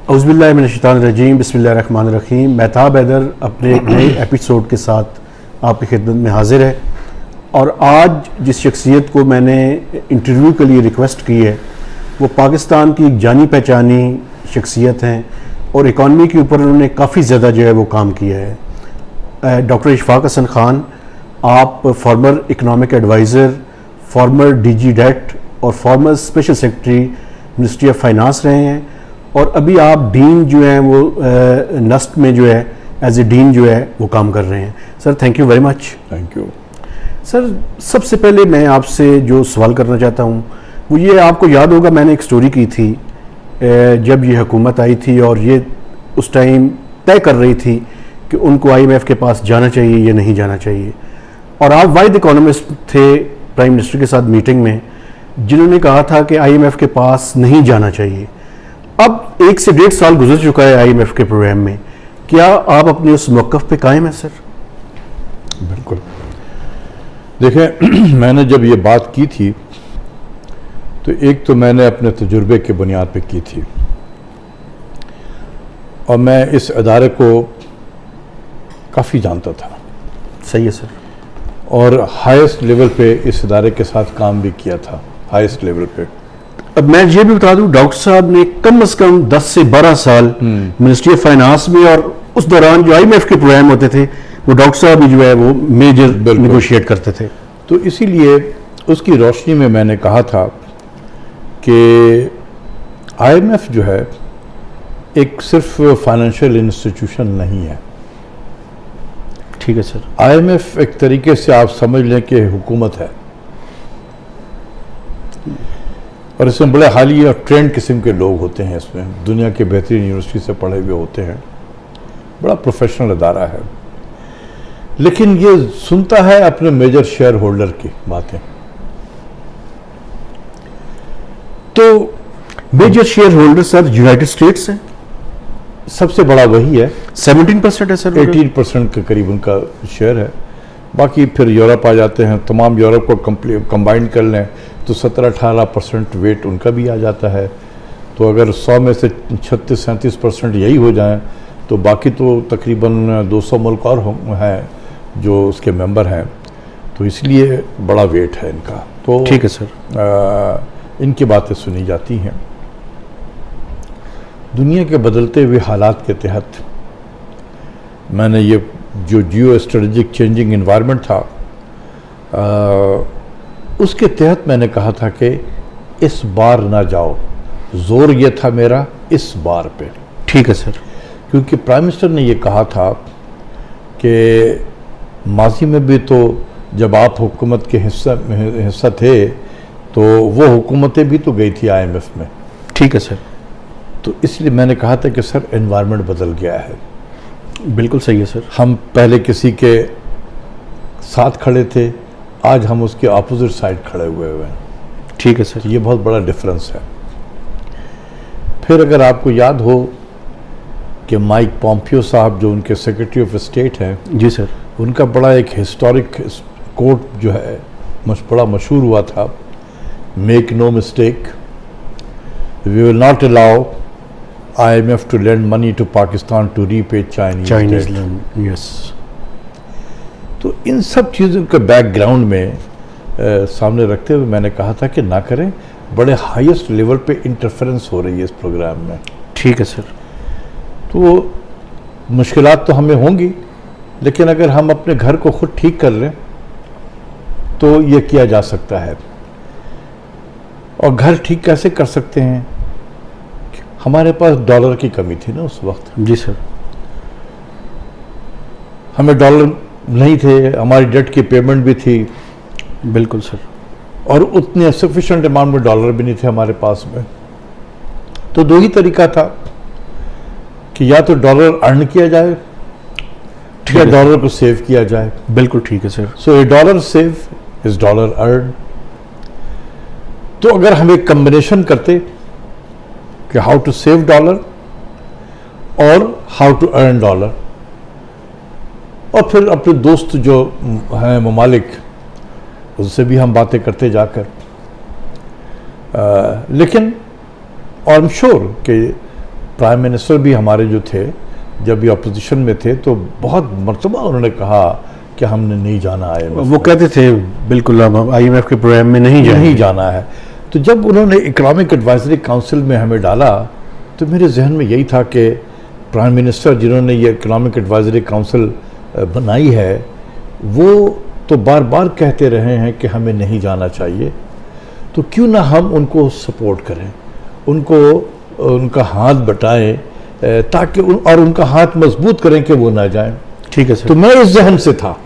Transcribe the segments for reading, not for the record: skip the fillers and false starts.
औज़ुबिल्लाहिमिनश्शैतानिर्रजीम बिस्मिल्लाहिर्रहमानिर्रहीम। मेहताब हैदर अपने एक नए एपिसोड के साथ आपकी खिदमत में हाजिर है। और आज जिस शख्सियत को मैंने इंटरव्यू के लिए रिक्वेस्ट की है वो पाकिस्तान की एक जानी पहचानी शख्सियत हैं और इकॉनमी के ऊपर उन्होंने काफ़ी ज़्यादा जो है वो काम किया है। डॉक्टर इशफाक हसन ख़ान, आप former economic adviser, former DG डेट और former special secretary ministry of finance रहे हैं और अभी आप डीन जो हैं वो नस्ट में जो है एज ए डीन जो है वो काम कर रहे हैं। Sir thank you very much. Thank you sir, सबसे पहले मैं आपसे जो सवाल करना चाहता हूँ वो ये, आपको याद होगा मैंने एक स्टोरी की थी जब ये हुकूमत आई थी और ये उस टाइम तय कर रही थी कि उनको IMF के पास जाना चाहिए या नहीं जाना चाहिए, और आप वाहिद इकोनॉमिस्ट थे प्राइम मिनिस्टर के साथ मीटिंग में जिन्होंने कहा था कि IMF के पास नहीं जाना चाहिए। अब 1 से 1.5 साल गुजर चुका है IMF के प्रोग्राम में, क्या आप अपने उस मौक़िफ़ पे कायम है सर? बिल्कुल। देखें मैंने जब ये बात की थी तो एक तो मैंने अपने तजुर्बे के बुनियाद पे की थी और मैं इस अदारे को काफ़ी जानता था। सही है सर। और हाईएस्ट लेवल पे इस इदारे के साथ काम भी किया था, हाईएस्ट लेवल पे। अब मैं ये भी बता दूं, डॉक्टर साहब ने कम से कम 10 से 12 साल मिनिस्ट्री ऑफ फाइनेंस में, और उस दौरान जो IMF के प्रोग्राम होते थे वो डॉक्टर साहब भी जो है वो मेजर नेगोशिएट करते थे। तो इसीलिए उसकी रोशनी में मैंने कहा था कि IMF जो है एक सिर्फ फाइनेंशियल इंस्टीट्यूशन नहीं है। ठीक है सर। IMF एक तरीके से आप समझ लें कि हुकूमत है, और इसमें बड़े हालिया और ट्रेंड किस्म के लोग होते हैं। इसमें दुनिया के बेहतरीन यूनिवर्सिटी से पढ़े हुए होते हैं, बड़ा प्रोफेशनल अदारा है, लेकिन ये सुनता है अपने मेजर शेयर होल्डर की बातें। तो major share holder sir United States है, सबसे बड़ा वही है, 17% है सर, 18% के करीब उनका शेयर है। बाकी फिर यूरोप आ जाते हैं, तमाम यूरोप को कंबाइन कर लें तो 17-18% वेट उनका भी आ जाता है। तो अगर 100 में से 36-37% यही हो जाएं तो बाकी तो तकरीबन 200 मुल्क और हैं जो उसके मेंबर हैं। तो इसलिए बड़ा वेट है इनका। तो ठीक है सर। इनकी बातें सुनी जाती हैं। दुनिया के बदलते हुए हालात के तहत मैंने ये जो जियो स्ट्रेटेजिक चेंजिंग इन्वायरमेंट था उसके तहत मैंने कहा था कि इस बार ना जाओ। जोर ये था मेरा इस बार पे। ठीक है सर। क्योंकि प्राइम मिनिस्टर ने ये कहा था कि माजी में भी तो जब आप हुकूमत के हिस्सा थे तो वो हुकूमतें भी तो गई थी IMF में। ठीक है सर। तो इसलिए मैंने कहा था कि सर एनवायरनमेंट बदल गया है। बिल्कुल सही है सर। हम पहले किसी के साथ खड़े थे, आज हम उसके अपोजिट साइड खड़े हुए हैं। ठीक है सर। ये बहुत बड़ा डिफरेंस है। फिर अगर आपको याद हो कि माइक पॉम्पियो साहब जो उनके सेक्रेटरी ऑफ स्टेट हैं, जी सर, उनका बड़ा एक हिस्टोरिक कोट जो है बड़ा मशहूर हुआ था, make no mistake, we will not allow IMF to lend money to Pakistan to repay Chinese loan। Yes. तो इन सब चीज़ों के बैकग्राउंड में सामने रखते हुए मैंने कहा था कि ना करें, बड़े हाईएस्ट लेवल पे इंटरफेरेंस हो रही है इस प्रोग्राम में। ठीक है सर। तो मुश्किलात तो हमें होंगी, लेकिन अगर हम अपने घर को खुद ठीक कर लें तो ये किया जा सकता है। और घर ठीक कैसे कर सकते हैं? हमारे पास डॉलर की कमी थी ना उस वक्त। जी सर। हमें डॉलर नहीं थे, हमारी डेट की पेमेंट भी थी। बिल्कुल सर। और उतने सफिशिएंट अमाउंट में डॉलर भी नहीं थे हमारे पास में। तो दो ही तरीका था कि या तो डॉलर अर्न किया जाए या डॉलर को सेव किया जाए। बिल्कुल ठीक है sir. So A dollar save is dollar earn. तो अगर हम एक कॉम्बिनेशन करते कि हाउ टू सेव डॉलर और हाउ टू अर्न डॉलर, और फिर अपने दोस्त जो हैं ममालिक उनसे भी हम बातें करते जाकर, लेकिन आई एम श्योर कि प्राइम मिनिस्टर भी हमारे जो थे, जब ये अपोजिशन में थे, तो बहुत मरतबा उन्होंने कहा कि हमने नहीं जाना IMF। वो कहते थे बिल्कुल हम IMF के प्रोग्राम में नहीं जाना है। तो जब उन्होंने इकोनॉमिक एडवाइजरी काउंसिल में हमें डाला, तो मेरे जहन में यही था कि प्राइम मिनिस्टर जिन्होंने ये इकोनॉमिक एडवाइजरी काउंसिल बनाई है, वो तो बार बार कहते रहे हैं कि हमें नहीं जाना चाहिए, तो क्यों ना हम उनको सपोर्ट करें, उनका हाथ बटाएं, ताकि और उनका हाथ मजबूत करें कि वो ना जाएं। ठीक है सर। तो मैं इस जहन से था।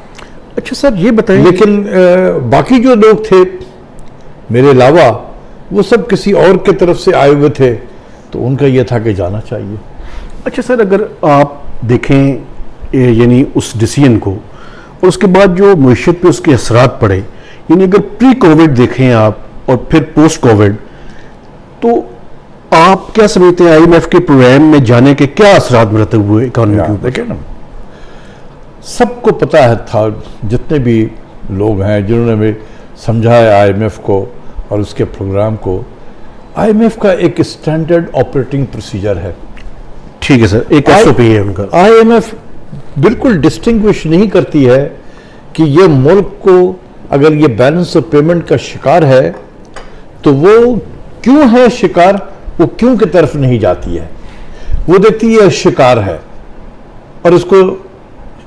अच्छा सर, ये बताएं, लेकिन बाकी जो लोग थे मेरे अलावा, वो सब किसी और के तरफ से आए हुए थे, तो उनका ये था कि जाना चाहिए। अच्छा सर, अगर आप देखें यानी उस डिसीजन को और उसके बाद जो मईशत पे उसके असरात पड़े, यानी अगर प्री कोविड देखें आप और फिर पोस्ट कोविड, तो आप क्या समझते हैं IMF के प्रोग्राम में जाने के क्या असरात मरतब हुए इकोनॉमी के ऊपर? देखिए ना, सबको पता है था, जितने भी लोग हैं जिन्होंने भी समझाया IMF को और उसके प्रोग्राम को, IMF का एक स्टैंडर्ड ऑपरेटिंग प्रोसीजर है। ठीक है सर, एक SOP है उनका। IMF बिल्कुल डिस्टिंग्विश नहीं करती है कि ये मुल्क को अगर ये बैलेंस ऑफ पेमेंट का शिकार है, तो वो क्यों है शिकार, वो क्यों की तरफ नहीं जाती है। वो देखती है शिकार है और इसको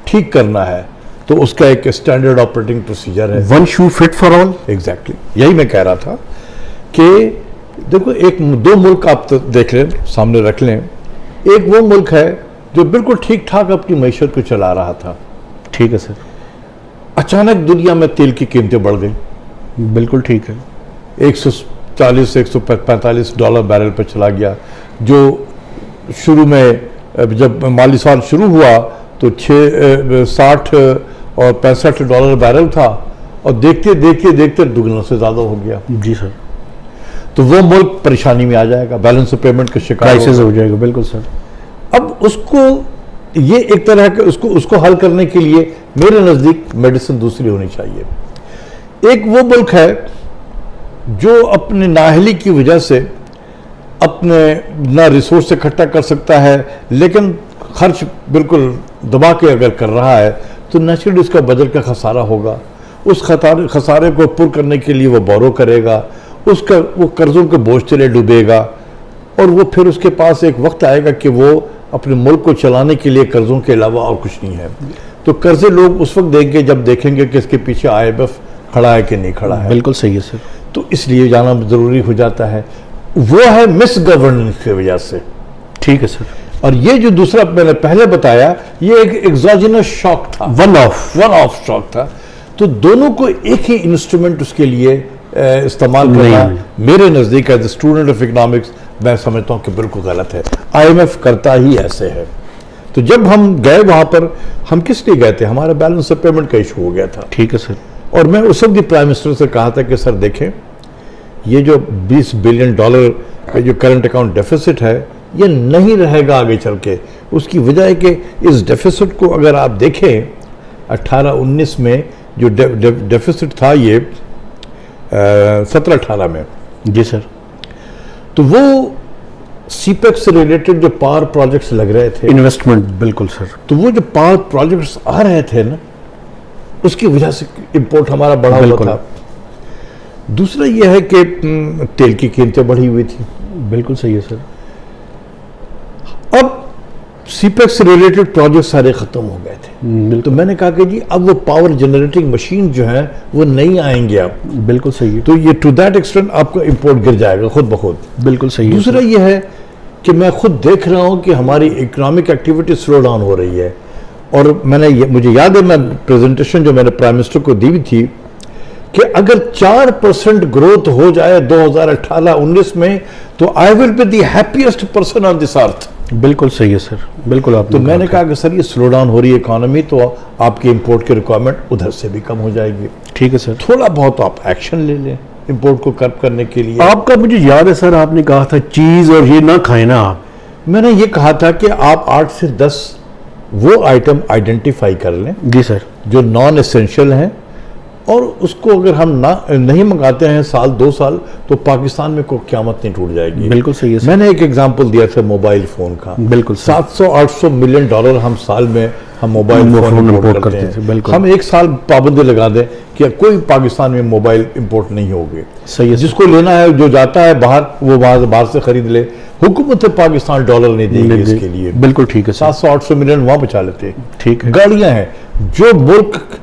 ठीक करना है, तो उसका एक स्टैंडर्ड ऑपरेटिंग प्रोसीजर है। One shoe fit for all. Exactly, यही मैं कह रहा था कि देखो, दो मुल्क आप तो देख लें, सामने रख लें। एक वो मुल्क है जो बिल्कुल ठीक ठाक अपनी मईशत को चला रहा था। ठीक है सर। अचानक दुनिया में तेल की कीमतें बढ़ गई। बिल्कुल ठीक है। 140 से 145 डॉलर बैरल पर चला गया, जो शुरू में जब माली साल शुरू हुआ तो 60 और 65 डॉलर बैरल था, और देखते देखते देखते दुगना से ज़्यादा हो गया। जी सर। तो वो मुल्क परेशानी में आ जाएगा, बैलेंस ऑफ पेमेंट का शिकार क्राइसिस हो जाएगा। बिल्कुल सर। अब उसको ये एक तरह के उसको हल करने के लिए मेरे नज़दीक मेडिसिन दूसरी होनी चाहिए। एक वो मुल्क है जो अपने नाअहली की वजह से अपने ना रिसोर्स इकट्ठा कर सकता है, लेकिन खर्च बिल्कुल दबा के अगर कर रहा है, तो नेचुरली उसका बजट का खसारा होगा। उस खसारे को पुर करने के लिए वो बोरो करेगा, वो कर्जों के बोझ तले डूबेगा, और वो फिर उसके पास एक वक्त आएगा कि वो अपने मुल्क को चलाने के लिए कर्जों के अलावा और कुछ नहीं है। तो कर्जे लोग उस वक्त देंगे जब देखेंगे कि इसके पीछे IMF खड़ा है कि नहीं खड़ा है। बिल्कुल सही है सर। तो इसलिए जाना जरूरी हो जाता है। वो है मिस गवर्नेंस की वजह से। ठीक है सर। और ये जो दूसरा मैंने पहले बताया, ये एक एग्जोजेनस शॉक था, वन ऑफ शॉक था। तो दोनों को एक ही इंस्ट्रूमेंट उसके लिए इस्तेमाल करना मेरे नज़दीक एज स्टूडेंट ऑफ इकोनॉमिक्स मैं समझता हूँ कि बिल्कुल गलत है। IMF करता ही ऐसे है। तो जब हम गए वहाँ पर, हम किस लिए गए थे? हमारा बैलेंस ऑफ पेमेंट का इशू हो गया था। ठीक है सर। और मैं उस वक्त भी प्राइम मिनिस्टर से कहा था कि सर देखें, ये जो $20 बिलियन का जो करंट अकाउंट डेफिसिट है, ये नहीं रहेगा आगे चल के। उसकी वजह है कि इस डेफिसिट को अगर आप देखें 18-19 में जो डेफिसिट था, ये 17-18 में। जी सर। तो वो CPEC से रिलेटेड जो पावर प्रोजेक्ट्स लग रहे थे, इन्वेस्टमेंट, बिल्कुल सर। तो वो जो पावर प्रोजेक्ट्स आ रहे थे ना, उसकी वजह से इंपोर्ट हमारा बढ़ा हुआ था। दूसरा यह है कि तेल की कीमतें बढ़ी हुई थी। बिल्कुल सही है सर। अब CPEC से रिलेटेड प्रोजेक्ट सारे खत्म हो गए थे। तो मैंने कहा कि जी अब वो पावर जनरेटिंग मशीन जो है वो नहीं आएंगे अब। बिल्कुल सही है। तो ये टू दैट एक्सटेंट आपका इंपोर्ट गिर जाएगा खुद ब खुद। बिल्कुल सही है। दूसरा ये है कि मैं खुद देख रहा हूँ कि हमारी इकोनॉमिक एक्टिविटी स्लो डाउन हो रही है। और मुझे याद है, मैं प्रेजेंटेशन जो मैंने प्राइम मिनिस्टर को दी थी कि अगर 4% ग्रोथ हो जाए 2018-19 में, तो I will be the happiest person on this earth. बिल्कुल सही है सर। बिल्कुल। आप तो मैंने कहा कि सर ये स्लो डाउन हो रही है इकोनॉमी, तो आपकी इंपोर्ट की रिक्वायरमेंट उधर से भी कम हो जाएगी। ठीक है सर। थोड़ा बहुत आप एक्शन ले लें इंपोर्ट को कर्ब करने के लिए। आपका मुझे याद है सर, आपने कहा था चीज और ये ना खाए ना आप। मैंने ये कहा था कि आप 8 से 10 वो आइटम आइडेंटिफाई कर लें। जी सर। जो नॉन एसेंशियल हैं, और उसको अगर हम नहीं मंगाते हैं साल 2 साल, तो पाकिस्तान में कोई क़यामत नहीं टूट जाएगी। बिल्कुल सही है सर। मैंने एक एग्जांपल दिया था मोबाइल फ़ोन का। बिल्कुल 700-800 मिलियन डॉलर हम साल में हम मोबाइल फ़ोन इंपोर्ट करते हैं। बिल्कुल। हम एक साल पाबंदी लगा दें कि कोई पाकिस्तान में मोबाइल इंपोर्ट नहीं होगी। सही है। जिसको लेना है, जो जाता है बाहर, वो बाहर से खरीद ले। हुकूमत पाकिस्तान डॉलर नहीं देगी इसके लिए। बिल्कुल ठीक है। 700-800 मिलियन वहाँ बचा लेते हैं। ठीक है। गाड़ियाँ हैं, जो मुल्क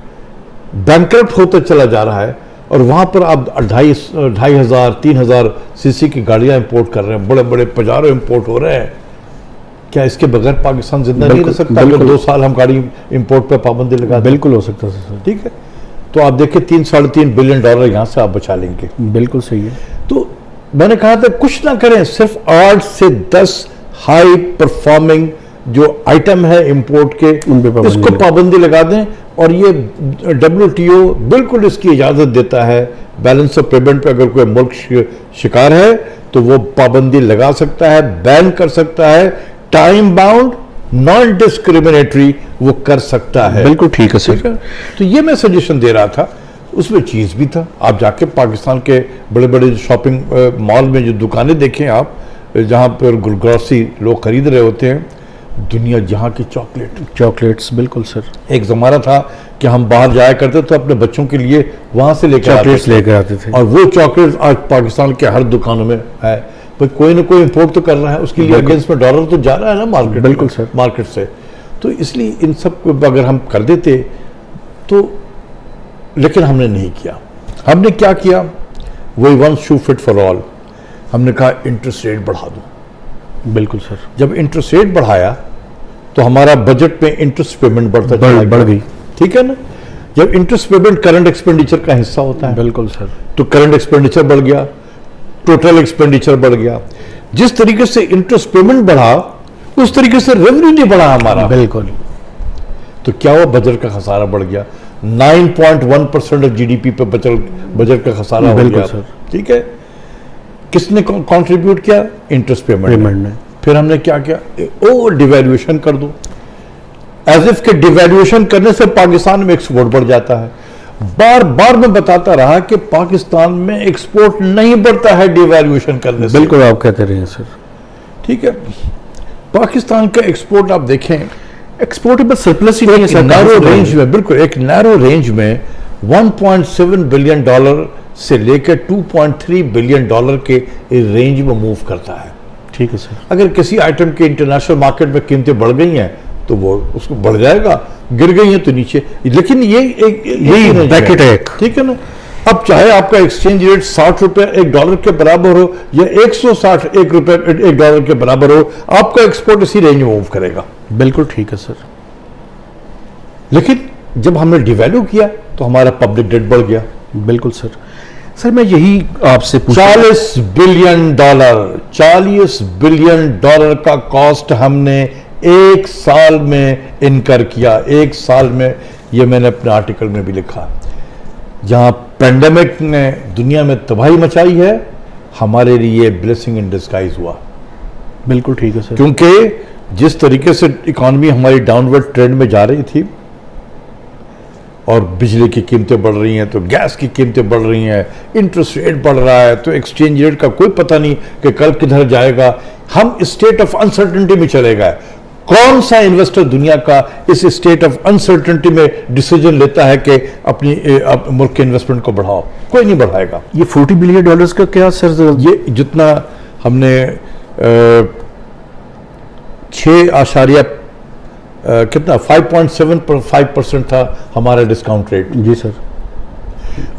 बैंकरप्ट होता चला जा रहा है और वहाँ पर आप 2,500-3,000 सीसी की गाड़ियाँ इंपोर्ट कर रहे हैं, बड़े बड़े पजारो इंपोर्ट हो रहे हैं। क्या इसके बगैर पाकिस्तान जिंदा नहीं रह सकता? अगर 2 साल हम गाड़ी इंपोर्ट पर पाबंदी लगा दें? बिल्कुल हो सकता है सर। ठीक है, तो आप देखिए 3-3.5 बिलियन डॉलर यहाँ से आप बचा लेंगे। बिल्कुल सही है। तो मैंने कहा था कुछ ना करें, सिर्फ 8 से 10 हाई परफॉर्मिंग जो आइटम है इंपोर्ट के, इसको पाबंदी लगा दें। और ये WTO बिल्कुल इसकी इजाज़त देता है, बैलेंस ऑफ पेमेंट पे अगर कोई मुल्क शिकार है तो वो पाबंदी लगा सकता है, बैन कर सकता है, टाइम बाउंड, नॉन डिस्क्रिमिनेटरी वो कर सकता है। बिल्कुल ठीक है सर। तो ये मैं सजेशन दे रहा था, उसमें चीज़ भी था। आप जाके पाकिस्तान के बड़े बड़े शॉपिंग मॉल में जो दुकानें देखें आप, जहाँ पर ग्रॉसरी लोग खरीद रहे होते हैं, दुनिया जहाँ की चॉकलेट्स। बिल्कुल सर। एक ज़माना था कि हम बाहर जाया करते तो अपने बच्चों के लिए वहाँ से चॉकलेट्स लेकर आते थे, और वो चॉकलेट्स आज पाकिस्तान के हर दुकानों में है। पर कोई ना कोई इंपोर्ट तो कर रहा है, उसके लिए अगेंस्ट में डॉलर तो जा रहा है ना मार्केट। बिल्कुल सर। मार्केट से। तो इसलिए इन सब को अगर हम कर देते तो, लेकिन हमने नहीं किया। हमने क्या किया? वही one shoe fit for all. हमने कहा इंटरेस्ट रेट बढ़ा दो। बिल्कुल सर। जब इंटरेस्ट रेट बढ़ाया तो हमारा बजट में इंटरेस्ट पेमेंट बढ़ गई। ठीक है ना? जब इंटरेस्ट पेमेंट करंट एक्सपेंडिचर का हिस्सा होता है, बिल्कुल सर, तो करंट एक्सपेंडिचर बढ़ गया, टोटल एक्सपेंडिचर बढ़ गया। जिस तरीके से इंटरेस्ट पेमेंट बढ़ा, उस तरीके से रेवेन्यू नहीं बढ़ा हमारा। बिल्कुल। तो क्या हुआ? बजट का खसारा बढ़ गया। 9.1% ऑफ जीडीपी पे बजट का खसारा हो गया। सर। ठीक है, किसने कंट्रीब्यूट किया? इंटरेस्ट पेमेंट ने। फिर हमने क्या किया? ओ डिवैल्यूएशन कर दो। एज इफ के डिवैल्यूएशन करने से पाकिस्तान में एक्सपोर्ट बढ़ जाता है। बार बार मैं बताता रहा कि पाकिस्तान में एक्सपोर्ट नहीं बढ़ता है डिवैल्यूएशन करने से। बिल्कुल आप कहते रहे हैं सर। ठीक है, पाकिस्तान का एक्सपोर्ट आप देखें, एक्सपोर्टेबल सरप्लस ही नहीं है सर। नैरो रेंज में, बिल्कुल एक नैरो रेंज में 1.7 बिलियन डॉलर से लेकर 2.3 बिलियन डॉलर के रेंज में मूव करता है। ठीक है सर। अगर किसी आइटम के इंटरनेशनल मार्केट में कीमतें बढ़ गई हैं तो वो उसको बढ़ जाएगा, गिर गई हैं तो नीचे। लेकिन ये यही ब्रैकेट है, ठीक है ना? अब चाहे आपका एक्सचेंज रेट 60 रुपए एक डॉलर के बराबर हो या 160 एक रुपए एक डॉलर के बराबर हो, आपका एक्सपोर्ट इसी रेंज में मूव करेगा। बिल्कुल ठीक है सर। लेकिन जब हमने डिवैल्यू किया तो हमारा पब्लिक डेट बढ़ गया। बिल्कुल सर। सर मैं यही आपसे 40 बिलियन डॉलर का कॉस्ट हमने एक साल में इनकर किया। एक साल में, ये मैंने अपने आर्टिकल में भी लिखा। जहां पेंडेमिक ने दुनिया में तबाही मचाई है, हमारे लिए ब्लेसिंग इन डिस्गाइज हुआ। बिल्कुल ठीक है सर। क्योंकि जिस तरीके से इकॉनमी हमारी डाउनवर्ड ट्रेंड में जा रही थी और बिजली की कीमतें बढ़ रही हैं तो गैस की कीमतें बढ़ रही हैं, इंटरेस्ट रेट बढ़ रहा है, तो एक्सचेंज रेट का कोई पता नहीं कि कल किधर जाएगा। हम स्टेट ऑफ अनसर्टेनिटी में चले गए। कौन सा इन्वेस्टर दुनिया का इस स्टेट ऑफ अनसर्टेनिटी में डिसीजन लेता है कि अपनी मुल्क के इन्वेस्टमेंट को बढ़ाओ? कोई नहीं बढ़ाएगा। ये 40 बिलियन डॉलर्स का क्या सर? ये जितना हमने 6 कितना 5.75% था हमारा डिस्काउंट रेट। जी सर।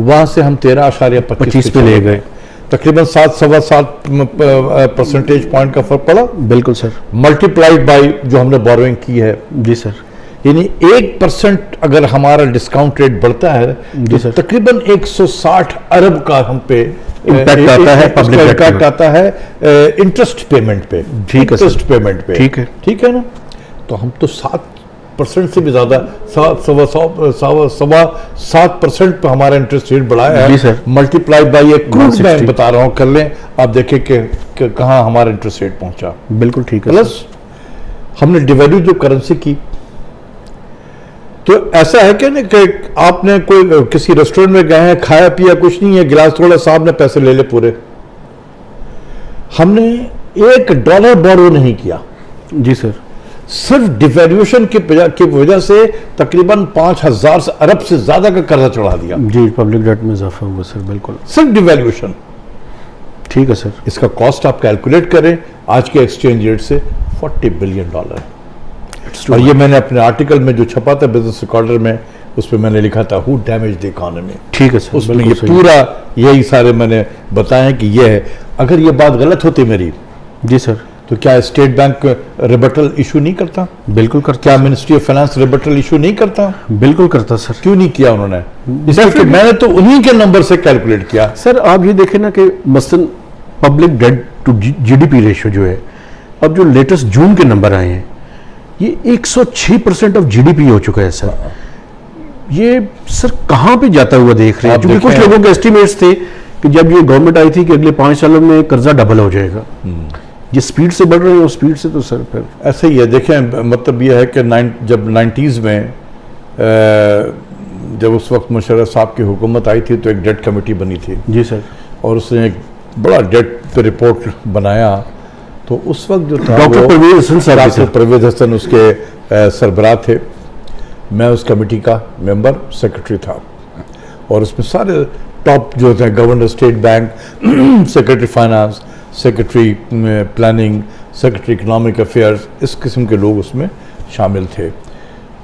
वहां से हम 13.25 पे ले गए। तकरीबन 7-7 परसेंटेज पॉइंट का फर्क पड़ा। बिल्कुल सर। मल्टीप्लाइड बाई जो हमने बोरोइंग की है। जी सर। यानी 1% अगर हमारा डिस्काउंट रेट बढ़ता है तो तकरीबन 160 अरब का हम पे इम्पैक्ट आता है, पब्लिक इम्पैक्ट आता है इंटरेस्ट पेमेंट पे। ठीक है, इंटरेस्ट पेमेंट पे। ठीक है ना? तो हम तो 7% से भी ज्यादा 7% पे हमारा इंटरेस्ट रेट बढ़ाया है। मल्टीप्लाई बाई एक क्रूड मैं बता रहा हूँ, कर लें आप देखें कि कहाँ हमारा इंटरेस्ट रेट पहुंचा। बिल्कुल ठीक है। प्लस हमने डिवैल्यू जो करेंसी की, तो ऐसा है क्या ना कि आपने कोई किसी रेस्टोरेंट में गए हैं, खाया पिया कुछ नहीं है, गिलास थोड़ा, साहब ने पैसे ले ले पूरे। हमने $1 बोरो नहीं किया। जी सर। सिर्फ डिवैल्यूएशन की वजह से तकरीबन 5,000 अरब से ज्यादा का कर्जा चढ़ा दिया। जी, पब्लिक डेट में इजाफा हुआ सर, बिल्कुल। सिर्फ डिवैल्यूएशन। ठीक है सर। इसका कॉस्ट आप कैलकुलेट करें आज के एक्सचेंज रेट से $40 बिलियन। और ये मैंने अपने आर्टिकल में जो छपा था बिजनेस रिकॉर्डर में, उस पर मैंने लिखा था हु डैमेज द इकोनॉमी। ठीक है सर, उसमें ये पूरा यही सारे मैंने बताया कि ये है। अगर ये बात गलत होती मेरी, जी सर, तो क्या स्टेट बैंक रिबटल इशू नहीं करता? बिल्कुल करता। क्या ministry of finance rebuttal issue नहीं करता? बिल्कुल करता सर। क्यों नहीं किया उन्होंने? इसलिए मैंने तो उन्हीं के नंबर से कैलकुलेट किया। सर आप ये देखें ना कि मसलन public debt to GDP ratio जो है, अब जो लेटेस्ट जून के नंबर आए हैं, ये 106% ऑफ जीडीपी हो चुका है सर। ये सर कहां पे जाता हुआ देख रहे हैं? क्योंकि कुछ लोगों के एस्टिमेट्स थे कि जब ये गवर्नमेंट आई थी कि अगले 5 सालों में कर्जा डबल हो जाएगा। ये स्पीड से बढ़ रहे हैं, और स्पीड से तो सर फिर ऐसे ही है। देखें, मतलब ये है कि जब 90s में जब उस वक्त मुशर्रफ साहब की हुकूमत आई थी तो एक डेट कमेटी बनी थी। जी सर। और उसने एक बड़ा डेट पे रिपोर्ट बनाया। तो उस वक्त जो था डॉक्टर परवेज हसन उसके सरबराह थे। मैं उस कमेटी का मेंबर सेक्रेटरी था, और उसमें सारे टॉप जो थे, governor state bank, secretary finance, secretary planning, secretary economic affairs, इस किस्म के लोग उसमें शामिल थे।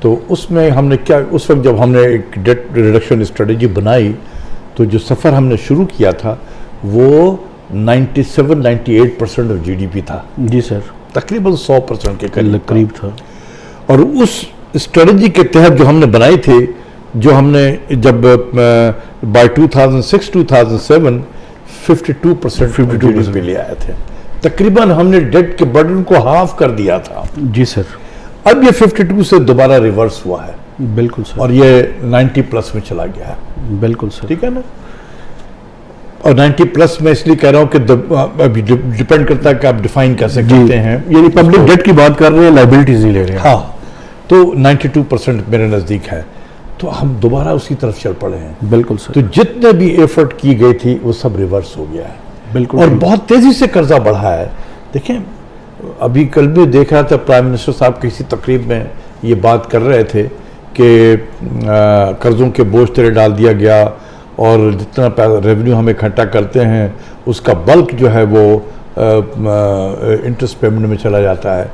तो उसमें हमने क्या, उस वक्त जब हमने एक डेट रिडक्शन स्ट्रेटजी बनाई, तो जो सफ़र हमने शुरू किया था वो 97-98% ऑफ जीडीपी था। जी सर। तकरीबन 100% के करीब था। और उस स्ट्रेटजी के तहत जो हमने बनाई थी, जो हमने जब बाय 2006-2007 52% ले आए थे, तकरीबन हमने डेट के बर्डन को हाफ कर दिया था। जी सर। अब ये 52 से दोबारा रिवर्स हुआ है। बिल्कुल सर। और ये 90+ में चला गया है। बिल्कुल सर। ठीक है ना। और 90+ में इसलिए कह रहा हूं कि अभी डिपेंड करता है कि आप डिफाइन कैसे करते हैं। यानी पब्लिक डेट की बात कर रहे हैं, लाइबिलिटीज नहीं ले रहे हैं। हाँ, तो 92% मेरे नज़दीक है। तो हम दोबारा उसी तरफ चल पड़े हैं। बिल्कुल सर। तो जितने भी एफर्ट की गई थी वो सब रिवर्स हो गया है। बिल्कुल। और बहुत तेजी से कर्जा बढ़ा है। देखें, अभी कल भी देख रहा था, प्राइम मिनिस्टर साहब किसी तकरीब में ये बात कर रहे थे कि कर्जों के बोझ तेरे डाल दिया गया, और जितना रेवेन्यू हम इकट्ठा करते हैं उसका बल्क जो है वो इंटरेस्ट पेमेंट में चला जाता है।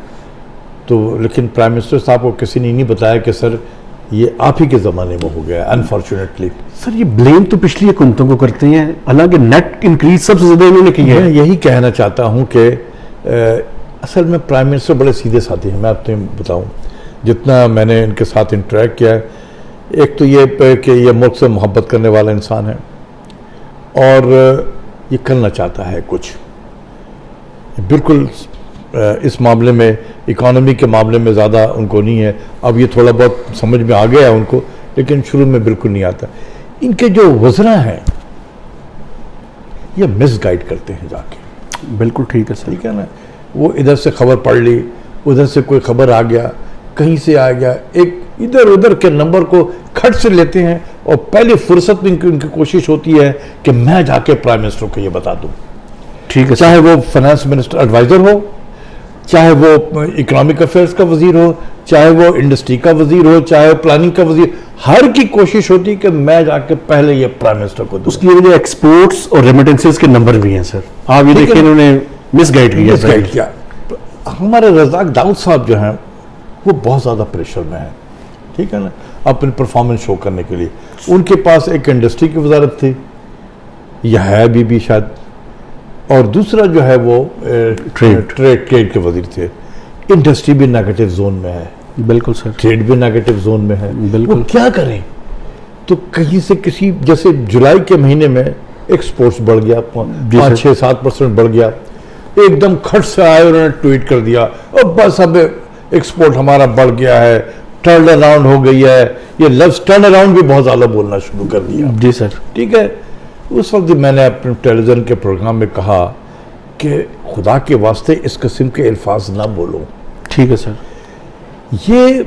तो लेकिन प्राइम मिनिस्टर साहब को किसी ने नहीं बताया कि सर ये आप ही के ज़माने में हो गया, अनफॉर्चुनेटली। सर ये ब्लेम तो पिछली हुकूमतों को करते हैं, हालांकि नेट इंक्रीज सबसे ज़्यादा इन्होंने की है। मैं यही कहना चाहता हूँ कि असल में प्राइम मिनिस्टर बड़े सीधे साथी हैं। मैं आपको बताऊँ, जितना मैंने इनके साथ इंटरेक्ट किया है, एक तो ये कि ये मुल्क से मोहब्बत करने वाला इंसान है, और ये करना चाहता है कुछ। बिल्कुल इस मामले में, इकोनॉमी के मामले में ज़्यादा उनको नहीं है। अब ये थोड़ा बहुत समझ में आ गया है उनको, लेकिन शुरू में बिल्कुल नहीं आता। इनके जो वज़रा हैं ये मिसगाइड करते हैं जाके। बिल्कुल ठीक है सर। ठीक है ना। वो इधर से खबर पढ़ ली, उधर से कोई खबर आ गया, कहीं से आ गया, एक इधर उधर के नंबर को खट से लेते हैं, और पहली फुर्सत में उनकी कोशिश होती है कि मैं जाके प्राइम मिनिस्टर को ये बता दूं। ठीक है। चाहे वो फाइनेंस मिनिस्टर एडवाइजर हो, चाहे वो इकोनॉमिक अफेयर्स का वजीर हो, चाहे वो इंडस्ट्री का वजीर हो, चाहे प्लानिंग का वजीर, हर की कोशिश होती है कि मैं जाके पहले ये प्राइम मिनिस्टर को दूं। उसकी वजह एक्सपोर्ट्स और रेमिटेंसेस के नंबर भी हैं सर। आप ये देखिए, इन्होंने मिसगाइड किया। हमारे रज़ाक दाऊद साहब जो हैं वो बहुत ज़्यादा प्रेशर में है। ठीक है ना, अपनी परफॉर्मेंस शो करने के लिए। उनके पास एक इंडस्ट्री की वजारत थी, यह है अभी भी शायद, और दूसरा जो है वो ट्रेड के वजीर थे। इंडस्ट्री भी नेगेटिव जोन में है। बिल्कुल सर। ट्रेड भी नेगेटिव जोन में है। बिल्कुल। वो क्या करें? तो कहीं से किसी, जैसे जुलाई के महीने में एक्सपोर्ट्स बढ़ गया, 5-6-7% बढ़ गया। एकदम खट से आए, उन्होंने ट्वीट कर दिया, अब बस अब एक्सपोर्ट हमारा बढ़ गया है, टर्न अराउंड हो गई है। ये लफ्ज़ टर्न अराउंड भी बहुत ज़्यादा बोलना शुरू कर दिया। जी सर। ठीक है। उस वक्त मैंने अपने टेलीविज़न के प्रोग्राम में कहा कि खुदा के वास्ते इस किस्म के अल्फाज ना बोलो। ठीक है सर। ये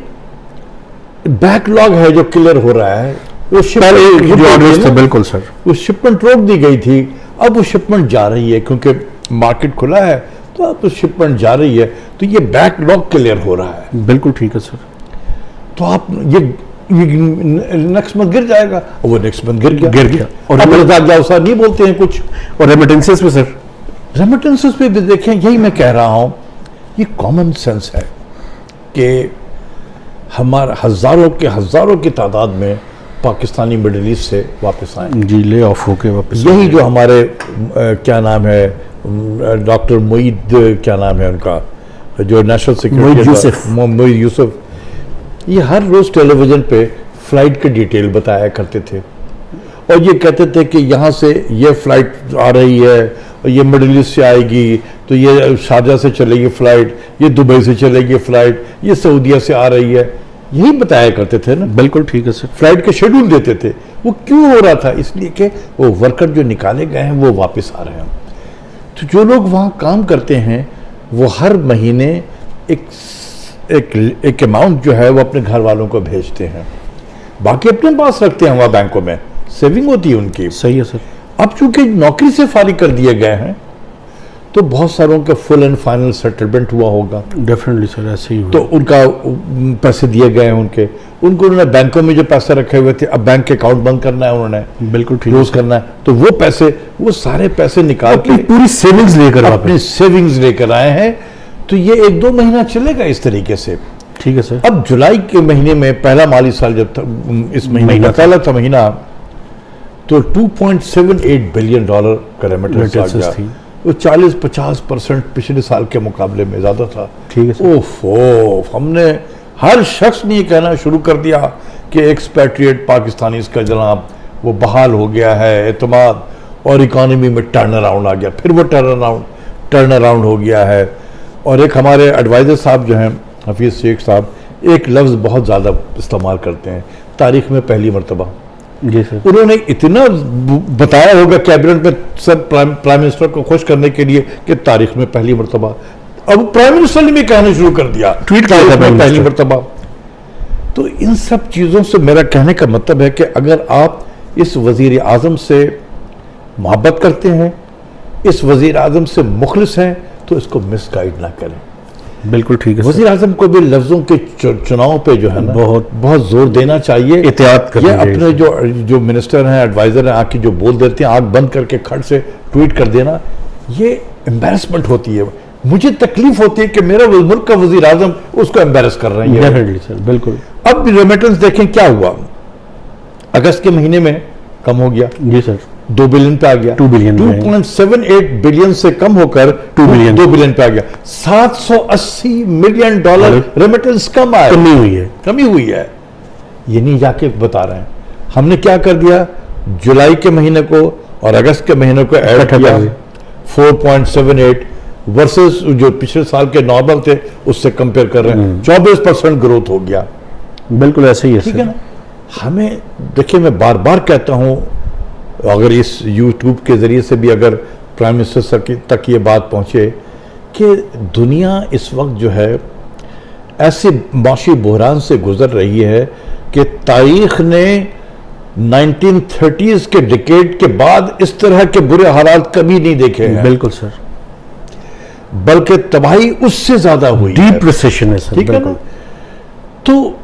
बैकलॉग है जो क्लियर हो रहा है, वो पहले जो ऑर्डर्स थे, बिल्कुल सर, वो शिपमेंट रोक दी गई थी, अब वो शिपमेंट जा रही है क्योंकि मार्केट खुला है, तो अब शिपमेंट जा रही है, तो ये बैकलॉग क्लियर हो रहा है। बिल्कुल ठीक है सर। तो आप ये नेक्स्ट मंथ गिर जाएगा, और वो नेक्स्ट मंथ गिर गया। और अब रज़ाक जाओ साहब नहीं बोलते हैं कुछ। और रेमिटेंसेस पे सर, रेमिटेंसेस पे भी देखें, यही मैं कह रहा हूं, ये कॉमन सेंस है कि हमारा हजारों की तादाद में पाकिस्तानी मिडिल ईस्ट से वापस आए जी, ले ऑफ होके वापस। यही जो हमारे क्या नाम है, डॉक्टर मोईद, क्या नाम है उनका, जो नेशनल सिक्योरिटी, मोईद यूसुफ, ये हर रोज टेलीविजन पे फ्लाइट की डिटेल बताया करते थे, और ये कहते थे कि यहाँ से ये फ्लाइट आ रही है, ये मिडिल ईस्ट से आएगी, तो ये शारजा से चलेगी फ्लाइट, ये दुबई से चलेगी फ्लाइट, ये सऊदीया से आ रही है, यही बताया करते थे ना। बिल्कुल ठीक है सर। फ्लाइट के शेड्यूल देते थे। वो क्यों हो रहा था? इसलिए कि वो वर्कर जो निकाले गए हैं वो वापस आ रहे हैं। तो जो लोग वहाँ काम करते हैं वो हर महीने एक अमाउंट जो है वो अपने घर वालों को भेजते हैं, बाकी अपने पास रखते हैं, वहाँ बैंकों में सेविंग होती है उनकी। सही है सर। अब चूंकि नौकरी से फारिग कर दिए गए हैं तो बहुत सारों का फुल एंड फाइनल सेटलमेंट हुआ होगा। डेफिनेटली सर, ऐसे ही हुआ। तो उनका पैसे दिए गए हैं, उनको उन्होंने बैंकों में जो पैसे रखे हुए थे, अब बैंक के अकाउंट बंद करना है, उन्होंने बिल्कुल ठीक क्लोज करना है, तो वो पैसे, वो सारे पैसे निकाल के पूरी सेविंग्स लेकर अपनी सेविंग्स लेकर आए हैं। तो ये 1-2 महीना चलेगा इस तरीके से। ठीक है सर। अब जुलाई के महीने में, पहला माली साल जब था, इस महीने का पहला था महीना, तो $2.78 बिलियन का रेमिटेंस थी। वो 40-50% पिछले साल के मुकाबले में ज्यादा था। ठीक है सर। ओफो, हमने हर शख्स ने ये कहना शुरू कर दिया कि एक्सपैट्रिएट पाकिस्तानी इसका जनाब वो बहाल हो गया है, एतमाद, और इकॉनमी में टर्न अराउंड आ गया। फिर वो टर्न अराउंड हो गया है। और एक हमारे एडवाइज़र साहब जो हैं, हफीज़ शेख साहब, एक लफ्ज़ बहुत ज़्यादा इस्तेमाल करते हैं, तारीख में पहली मरतबा। जी सर। उन्होंने इतना बताया होगा कैबिनेट में सब प्राइम मिनिस्टर को खुश करने के लिए कि तारीख में पहली मरतबा। अब प्राइम मिनिस्टर ने भी कहना शुरू कर दिया, ट्वीट तारीख में पहली मरतबा। तो इन सब चीज़ों से मेरा कहने का मतलब है कि अगर आप इस वजीर आज़म से मोहब्बत करते हैं, इस वजीर आज़म से मुखलिस हैं, तो इसको मिसगाइड ना करें। बिल्कुल ठीक है। वज़ीर आज़म को भी लफ्ज़ों के चुनाव पे जो है ना बहुत जोर देना चाहिए, एहतियात करनी ये अपने जो मिनिस्टर हैं, एडवाइज़र हैं, आके जो बोल देते हैं, आंख बंद करके खट से ट्वीट कर देना, ये एम्बेरसमेंट होती है। मुझे तकलीफ होती है कि मेरा मुल्क का वज़ीर आज़म उसको एम्बेरस कर रहे हैं। डेफिनेटली सर, बिल्कुल। अब रेमिटेंस देखें क्या हुआ, अगस्त के महीने में कम हो गया। जी सर। 2 बिलियन पे आ गया। 2 बिलियन 2.78 बिलियन से कम होकर 2 बिलियन पे आ गया। $780 मिलियन रेमिटेंस कम आया, कमी हुई है। ये नहीं जाके बता रहे हैं। हमने क्या कर दिया, जुलाई के महीने को और अगस्त के महीने को ऐड किया, 4.78 वर्सेस जो पिछले साल के नॉर्मल थे उससे कंपेयर कर रहे हैं, 24% ग्रोथ हो गया। बिल्कुल ऐसे ही है। ठीक है ना। हमें देखिए, मैं बार बार कहता हूं, अगर इस YouTube के ज़रिए से भी अगर प्राइम मिनिस्टर तक ये बात पहुँचे कि दुनिया इस वक्त जो है ऐसे माशी बहरान से गुजर रही है कि तारीख ने 1930s के डिकेड के बाद इस तरह के बुरे हालात कभी नहीं देखे हैं। बिल्कुल सर। बल्कि तबाही उससे ज़्यादा हुई, डीप रिसेशन है सर। ठीक है ना। तो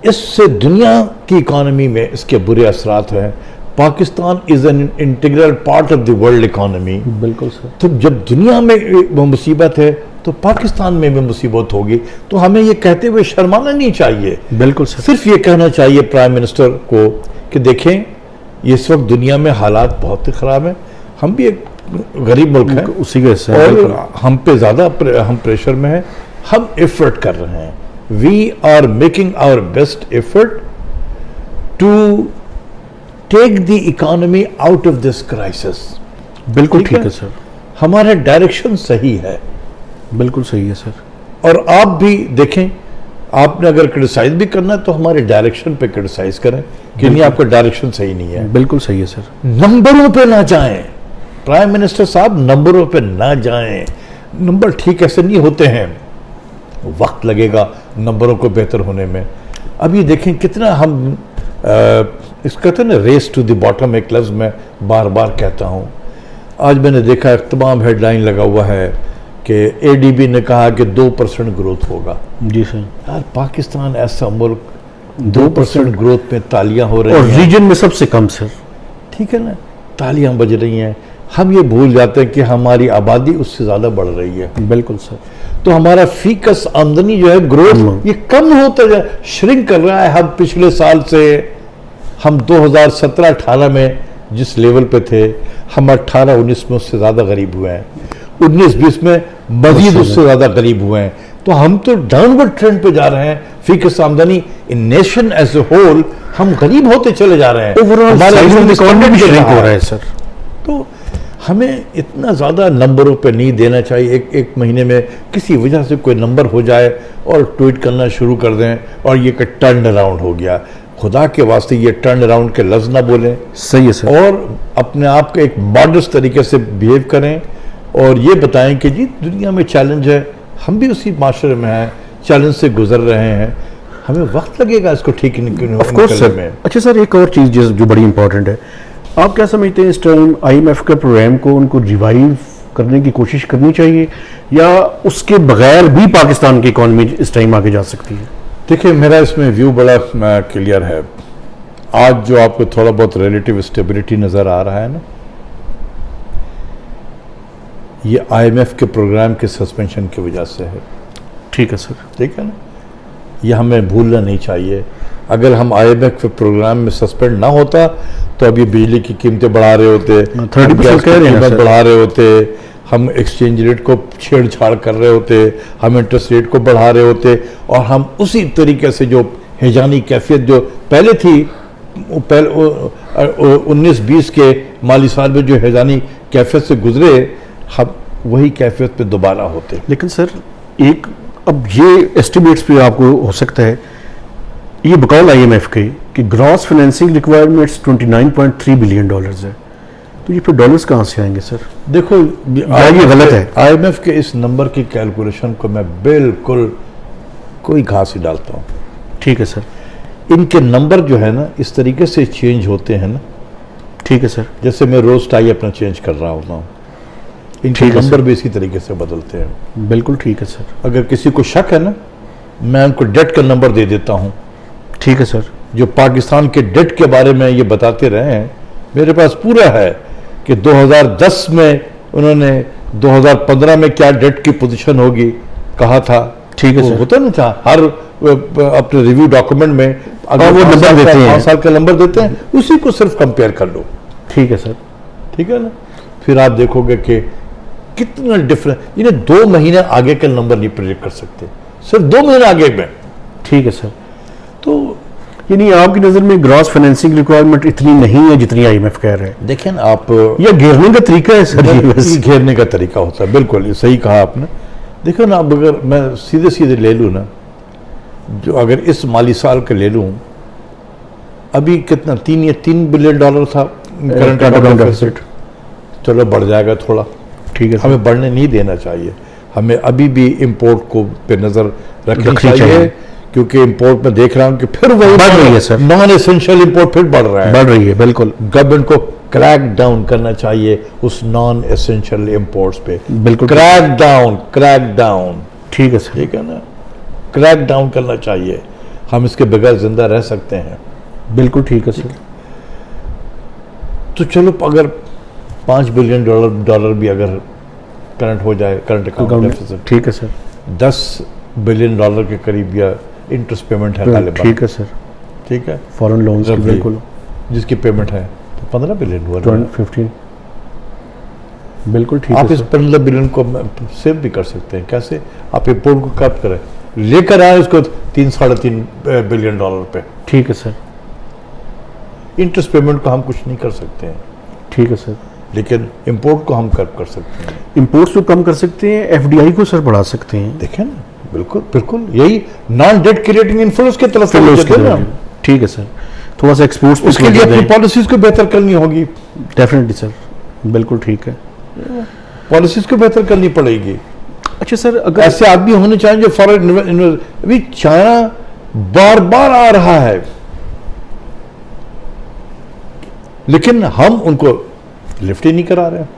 इससे दुनिया की इकॉनमी में इसके बुरे असरात हैं। Pakistan is an integral part of the world economy. बिल्कुल सर। तो जब दुनिया में मुसीबत है तो पाकिस्तान में भी मुसीबत होगी, तो हमें ये कहते हुए शर्माना नहीं चाहिए। बिल्कुल सर। सिर्फ ये कहना चाहिए प्राइम मिनिस्टर को कि देखें, इस वक्त दुनिया में हालात बहुत ही ख़राब हैं, हम भी एक गरीब मुल्क हैं, उसी के हिस्से और हम पे ज़्यादा हम प्रेशर में हैं, हम एफर्ट कर रहे हैं। We are making our best effort to take the economy out of this crisis. बिल्कुल ठीक है सर। हमारा डायरेक्शन सही है। बिल्कुल सही है सर। और आप भी देखें, आपने अगर क्रिटिसाइज भी करना है तो हमारे डायरेक्शन पे क्रिटिसाइज करें कि नहीं, आपका डायरेक्शन सही नहीं है। बिल्कुल सही है सर। नंबरों पे ना जाएं प्राइम मिनिस्टर साहब, नंबरों पे ना जाएं। नंबर ठीक ऐसे नहीं होते हैं, वक्त लगेगा नंबरों को बेहतर होने में। अभी देखें कितना हम इसको कहते हैं ना रेस टू द बॉटम, एक लफ्ज़ मैं बार बार कहता हूँ। आज मैंने देखा तमाम हेडलाइन लगा हुआ है कि एडीबी ने कहा कि 2% ग्रोथ होगा। जी सर। यार पाकिस्तान ऐसा मुल्क 2% ग्रोथ में तालियां हो रही और हैं, रीजन में सबसे कम सर। ठीक है ना, तालियां बज रही हैं। हम ये भूल जाते हैं कि हमारी आबादी उससे ज़्यादा बढ़ रही है। बिल्कुल सर। तो हमारा फीकस आमदनी जो है ग्रोथ ये कम होता जा, श्रिंक कर रहा है। हम पिछले साल से हम 2017-18 में जिस लेवल पे थे, हम 18-19 में उससे ज़्यादा गरीब हुए हैं, 19-20 में मजीद उससे ज़्यादा गरीब हुए हैं। तो हम तो डाउनवर्ड ट्रेंड पे जा रहे हैं। फीकस आमदनी in nation as a whole हम गरीब होते चले जा रहे हैं। Overall size of the economy भी श्रिंक हो रहा है सर। तो हमें इतना ज़्यादा नंबरों पे नहीं देना चाहिए। एक महीने में किसी वजह से कोई नंबर हो जाए और ट्वीट करना शुरू कर दें और ये कि टर्न अराउंड हो गया। खुदा के वास्ते ये टर्न अराउंड के लफ्ज़ ना बोलें। सही है सर। और अपने आप को एक मॉडर्स तरीके से बिहेव करें और ये बताएं कि जी दुनिया में चैलेंज है, हम भी उसी माशरे में हैं, चैलेंज से गुजर रहे हैं, हमें वक्त लगेगा इसको ठीक निकलने में। अच्छा सर, एक और चीज़ जो बड़ी इंपॉर्टेंट है, आप क्या समझते हैं इस टाइम आईएमएफ के प्रोग्राम को उनको रिवाइव करने की कोशिश करनी चाहिए या उसके बगैर भी पाकिस्तान की इकॉनमी इस टाइम आगे जा सकती है? देखिए, मेरा इसमें व्यू बड़ा क्लियर है। आज जो आपको थोड़ा बहुत रिलेटिव स्टेबिलिटी नज़र आ रहा है ना, ये आईएमएफ के प्रोग्राम के सस्पेंशन की वजह से है। ठीक है सर। ठीक है ना, ये हमें भूलना नहीं चाहिए। अगर हम आईएमएफ के प्रोग्राम में सस्पेंड ना होता तो अभी बिजली की कीमतें बढ़ा रहे होते, 30% कह रहे हैं बढ़ा रहे होते, हम एक्सचेंज रेट को छेड़छाड़ कर रहे होते, हम इंटरेस्ट रेट को बढ़ा रहे होते और हम उसी तरीके से जो हिजानी कैफियत जो पहले थी, 19-20 के माली साल में जो हिजानी कैफियत से गुजरे, हम वही कैफियत पे दोबारा होते। लेकिन सर एक अब ये एस्टिमेट्स पे आपको हो सकता है, ये बकौल आईएमएफ के कि ग्रॉस फाइनेंसिंग रिक्वायरमेंट्स $29.3 बिलियन है, तो ये फिर डॉलर्स कहाँ से आएंगे सर? देखो, ये गलत है। आईएमएफ के इस नंबर की कैलकुलेशन को मैं बिल्कुल कोई घास ही डालता हूँ। ठीक है सर। इनके नंबर जो है ना इस तरीके से चेंज होते हैं ना। ठीक है सर। जैसे मैं रोज टाई अपना चेंज कर रहा होता हूँ, इनके नंबर भी इसी तरीके से बदलते हैं। बिल्कुल ठीक है सर। अगर किसी को शक है ना, मैं उनको डेट का नंबर दे देता हूँ। ठीक है सर। जो पाकिस्तान के डेट के बारे में ये बताते रहे हैं, मेरे पास पूरा है कि 2010 में उन्होंने 2015 में क्या डेट की पोजीशन होगी कहा था। ठीक है सर। होता नहीं था, हर अपने रिव्यू डॉक्यूमेंट में अगर वो नंबर देते हैं, 5 साल का नंबर देते हैं, उसी को सिर्फ कंपेयर कर लो। ठीक है सर। ठीक है ना, फिर आप देखोगे कि कितना डिफरेंस। इन्हें 2 महीने आगे के नंबर नहीं प्रेडिक्ट कर सकते, सिर्फ 2 महीने आगे में। ठीक है सर। तो यानी आपकी नज़र में ग्रॉस फाइनेंसिंग रिक्वायरमेंट इतनी नहीं है जितनी आईएमएफ कह रहे हैं? देखें ना आप, या घेरने का तरीका है सर? घेरने का तरीका होता है, बिल्कुल ये सही कहा आपने। देखो ना, अब अगर मैं सीधे सीधे ले लूँ ना, जो अगर इस माली साल का ले लूँ, अभी कितना 3 बिलियन डॉलर था करंट अकाउंट डेफिसिट। चलो बढ़ जाएगा थोड़ा, ठीक है, हमें बढ़ने नहीं देना चाहिए। हमें अभी भी इंपोर्ट को पे नज़र रखनी चाहिए, क्योंकि इंपोर्ट में देख रहा हूं कि फिर वही बढ़ रही है सर। नॉन एसेंशियल इंपोर्ट फिर बढ़ रहा है, बढ़ रही है। बिल्कुल, गवर्नमेंट को क्रैक डाउन करना चाहिए उस नॉन एसेंशियल इंपोर्ट्स पे। बिल्कुल, क्रैक डाउन। ठीक है सर। ठीक है ना, क्रैक डाउन करना चाहिए। हम इसके बगैर जिंदा रह सकते हैं? बिल्कुल ठीक है सर। तो चलो, अगर $5 बिलियन भी अगर करंट हो जाए, करंट अकाउंट डेफिसिट, ठीक है सर। $10 बिलियन के करीब या इंटरेस्ट पेमेंट है गालिबा, ठीक है सर। ठीक है, फॉरेन लोन्स की बिल्कुल, जिसकी पेमेंट है तो $15 बिलियन हुआ, 15। बिल्कुल ठीक है। आप इस 15 बिलियन को सेव भी कर सकते हैं। कैसे? आप इंपोर्ट को कट करें, लेकर आए उसको $3-3.5 बिलियन पे। ठीक है सर। इंटरेस्ट पेमेंट को हम कुछ नहीं कर सकते हैं, ठीक है सर, लेकिन इंपोर्ट को हम कर सकते हैं। इंपोर्ट्स को कम कर सकते हैं, एफडीआई को सर बढ़ा सकते हैं। देखें ना, बिल्कुल यही नॉन डेट क्रिएटिंग इन्फ्लोस के तरफ से। ठीक है सर। थोड़ा सा एक्सपोर्ट्स, उसके लिए अपनी पॉलिसीज को बेहतर करनी होगी। डेफिनेटली सर, बिल्कुल ठीक है, पॉलिसीज को बेहतर करनी पड़ेगी। अच्छा सर, अगर ऐसे आदमी होने चाहिए जो फॉरेन, अभी चाइना बार बार आ रहा है, लेकिन हम उनको लिफ्ट ही नहीं करा रहे हैं।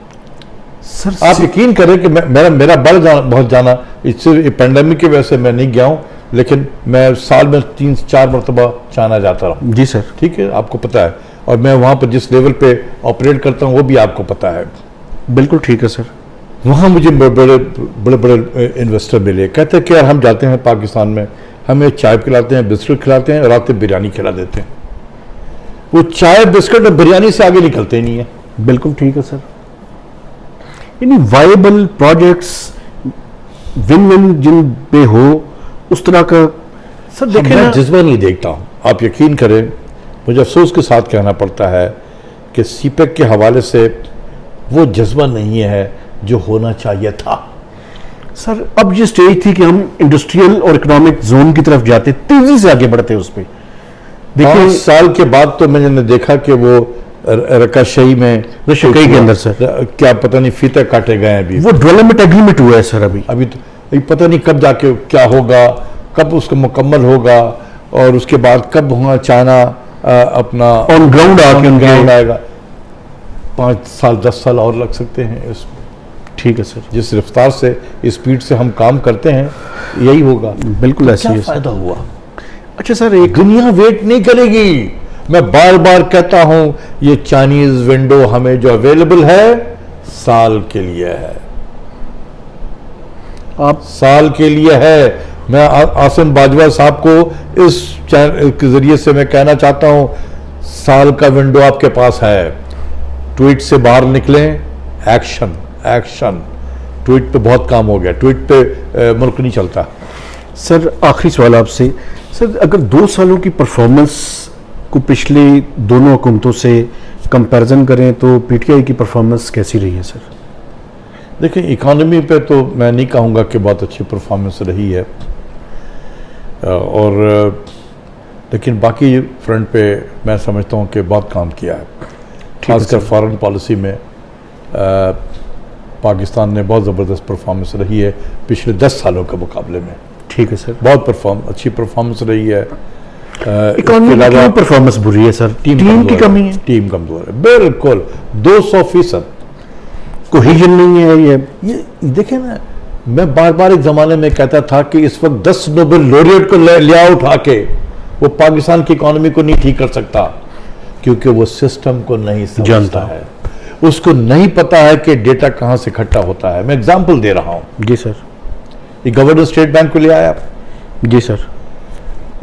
सर आप यकीन करें कि मेरा बहुत जाना इससे पेंडेमिक की वजह से मैं नहीं गया हूं, लेकिन मैं साल में 3-4 मरतबा चाइना जाता रहा। जी सर। ठीक है, आपको पता है, और मैं वहां पर जिस लेवल पे ऑपरेट करता हूं वो भी आपको पता है। बिल्कुल ठीक है सर। वहाँ मुझे बड़े बड़े इन्वेस्टर मिले, कहते हैं कि यार हम जाते हैं पाकिस्तान में, हमें चाय खिलाते हैं, बिस्किट खिलाते हैं, और रात में बिरयानी खिला देते हैं। वो चाय बिस्किट और बिरयानी से आगे निकलते नहीं है। बिल्कुल ठीक है सर। यानी वायबल प्रोजेक्ट्स विन विन जिन पे हो उस तरह का सर देखिए, मैं जज्बा नहीं देखता हूँ। आप यकीन करें, मुझे अफसोस के साथ कहना पड़ता है कि सीपेक के हवाले से वो जज्बा नहीं है जो होना चाहिए था। सर अब ये स्टेज थी कि हम इंडस्ट्रियल और इकोनॉमिक जोन की तरफ जाते, तेजी से आगे बढ़ते उस पर। 5 साल के बाद तो मैंने देखा कि वो रकाशई में रकाशई के अंदर सर क्या पता नहीं फीते काटे गए हैं। अभी वो डेवलपमेंट एग्रीमेंट हुआ है सर। अभी तो पता नहीं कब जाके क्या होगा, कब उसका मुकम्मल होगा, और उसके बाद कब होगा चाइना अपना ऑन ग्राउंड आएगा। 5 साल 10 साल और लग सकते हैं इसमें। ठीक है सर। जिस रफ्तार से स्पीड से हम काम करते हैं यही होगा। बिल्कुल ऐसे ही फायदा हुआ। अच्छा सर, एक दुनिया वेट नहीं करेगी। मैं बार बार कहता हूं, ये चाइनीज विंडो हमें जो अवेलेबल है साल के लिए है, आप साल के लिए है। मैं आसिम बाजवा साहब को इस चैनल के जरिए से मैं कहना चाहता हूं, साल का विंडो आपके पास है। ट्वीट से बाहर निकलें, एक्शन एक्शन। ट्वीट पे बहुत काम हो गया, ट्वीट पे मुल्क नहीं चलता। सर आखिरी सवाल आपसे, सर अगर 2 सालों की परफॉर्मेंस को पिछले दोनों हुकूमतों से कंपैरिजन करें तो पीटीआई की परफॉर्मेंस कैसी रही है सर? देखिए, इकॉनमी पे तो मैं नहीं कहूँगा कि बहुत अच्छी परफॉर्मेंस रही है, और लेकिन बाकी फ्रंट पे मैं समझता हूँ कि बहुत काम किया है। खासकर फॉरेन पॉलिसी में पाकिस्तान ने बहुत ज़बरदस्त परफॉर्मेंस रही है पिछले 10 सालों के मुकाबले में। ठीक है सर। बहुत अच्छी परफॉर्मेंस रही है। इकॉनमी में क्यों परफॉर्मेंस बुरी है सर? टीम की कमी है, टीम कमजोर है। बिल्कुल 200%। कोहेजन नहीं है। ये देखिए ना, मैं बार बार एक जमाने में कहता था कि इस वक्त 10 नोबेल लॉरिएट को ले उठा के वो पाकिस्तान की इकॉनमी को नहीं ठीक कर सकता, क्योंकि वो सिस्टम को नहीं समझता है, उसको नहीं पता है कि डेटा कहां से इकट्ठा होता है। मैं एग्जांपल दे रहा हूं। जी सर। ये गवर्नर स्टेट बैंक को ले आया। जी सर।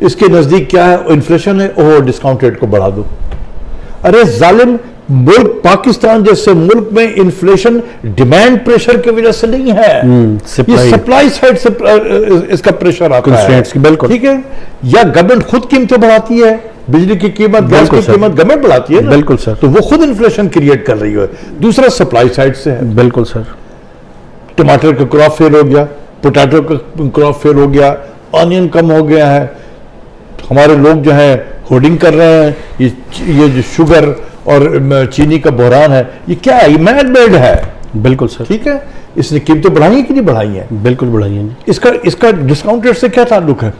इसके नजदीक क्या है? इन्फ्लेशन है। ओह, डिस्काउंट रेट को बढ़ा दो। अरे जालिम, मुल्क पाकिस्तान जैसे मुल्क में इन्फ्लेशन डिमांड प्रेशर की वजह से नहीं है, ये सप्लाई साइड से इसका प्रेशर आता है। बिल्कुल ठीक है। या गवर्नमेंट खुद कीमतें बढ़ाती है, बिजली की कीमत, गैस की कीमत गवर्नमेंट बढ़ाती है ना? बिल्कुल सर। तो वो खुद इन्फ्लेशन क्रिएट कर रही है। दूसरा सप्लाई साइड से है। बिल्कुल सर। टमाटर का क्रॉप फेल हो गया, पोटैटो का क्रॉप फेल हो गया, ऑनियन कम हो गया है। हमारे लोग जो है होर्डिंग कर रहे हैं। ये जो शुगर और चीनी का बहरान है, ये क्या है? ये मैड मेड है। बिल्कुल सर। ठीक है। इसने कीमतें बढ़ाई है कि नहीं बढ़ाई है? बिल्कुल बढ़ाई है। इसका डिस्काउंट रेट से क्या ताल्लुक है?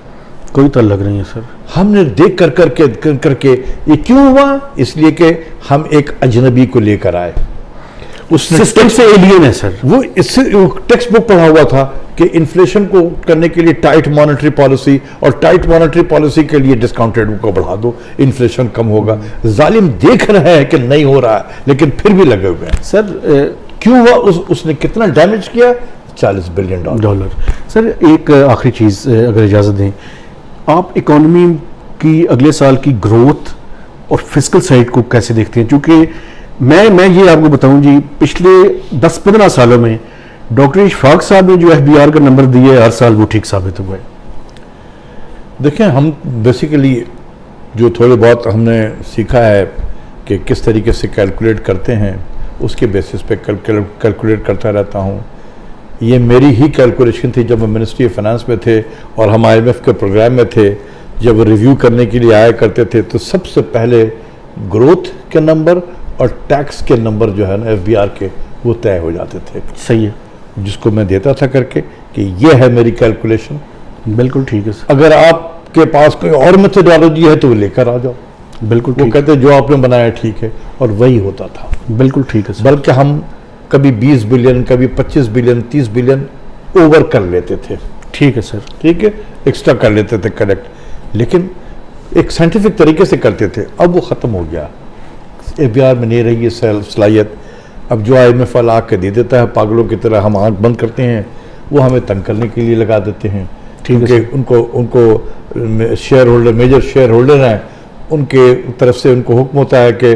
कोई ताल्लुक नहीं है सर। हमने देख करके ये क्यों हुआ? इसलिए कि हम एक अजनबी को लेकर आए, उस सिस्टम से एलियन है सर। वो इससे टेक्स्ट बुक पढ़ा हुआ था कि इन्फ्लेशन को करने के लिए टाइट मॉनेटरी पॉलिसी, और टाइट मॉनेटरी पॉलिसी के लिए डिस्काउंट रेट को बढ़ा दो, इन्फ्लेशन कम होगा। जालिम देख रहे हैं कि नहीं हो रहा है, लेकिन फिर भी लगे हुए हैं। सर क्यों हुआ? उसने कितना डैमेज किया? $40 बिलियन। सर एक आखिरी चीज अगर इजाजत दें, आप इकोनॉमी की अगले साल की ग्रोथ और फिस्कल साइड को कैसे देखते हैं? क्योंकि मैं ये आपको बताऊं जी, पिछले 10-15 सालों में डॉक्टर इशफाक साहब ने जो FBR का नंबर दिए हर साल वो ठीक साबित हुआ है। देखें, हम बेसिकली जो थोड़े बहुत हमने सीखा है कि किस तरीके से कैलकुलेट करते हैं, उसके बेसिस पे कैलकुलेट करता रहता हूँ। ये मेरी ही कैलकुलेशन थी जब हम मिनिस्ट्री ऑफ फाइनेंस में थे और हम IMF के प्रोग्राम में थे। जब रिव्यू करने के लिए आया करते थे तो सबसे पहले ग्रोथ के नंबर और टैक्स के नंबर जो है ना FBR के, वो तय हो जाते थे। सही है। जिसको मैं देता था करके कि ये है मेरी कैलकुलेशन। बिल्कुल ठीक है सर। अगर आप के पास कोई और मेथोडोलॉजी है तो वो लेकर आ जाओ। बिल्कुल वो ठीक, कहते जो आपने बनाया ठीक है, और वही होता था। बिल्कुल ठीक है सर। बल्कि हम कभी 20 बिलियन, कभी 25 बिलियन, 30 बिलियन ओवर कर लेते थे। ठीक है सर। ठीक है, एक्स्ट्रा कर लेते थे कलेक्ट, लेकिन एक साइंटिफिक तरीके से करते थे। अब वो ख़त्म हो गया, एफबीआर में नहीं रही है सलाहियत। अब जो IMF वाला आके दे देता है पागलों की तरह, हम आंख बंद करते हैं, वो हमें तंग करने के लिए लगा देते हैं। क्योंकि उनको share holder, major share holder हैं, उनके तरफ से उनको हुक्म होता है कि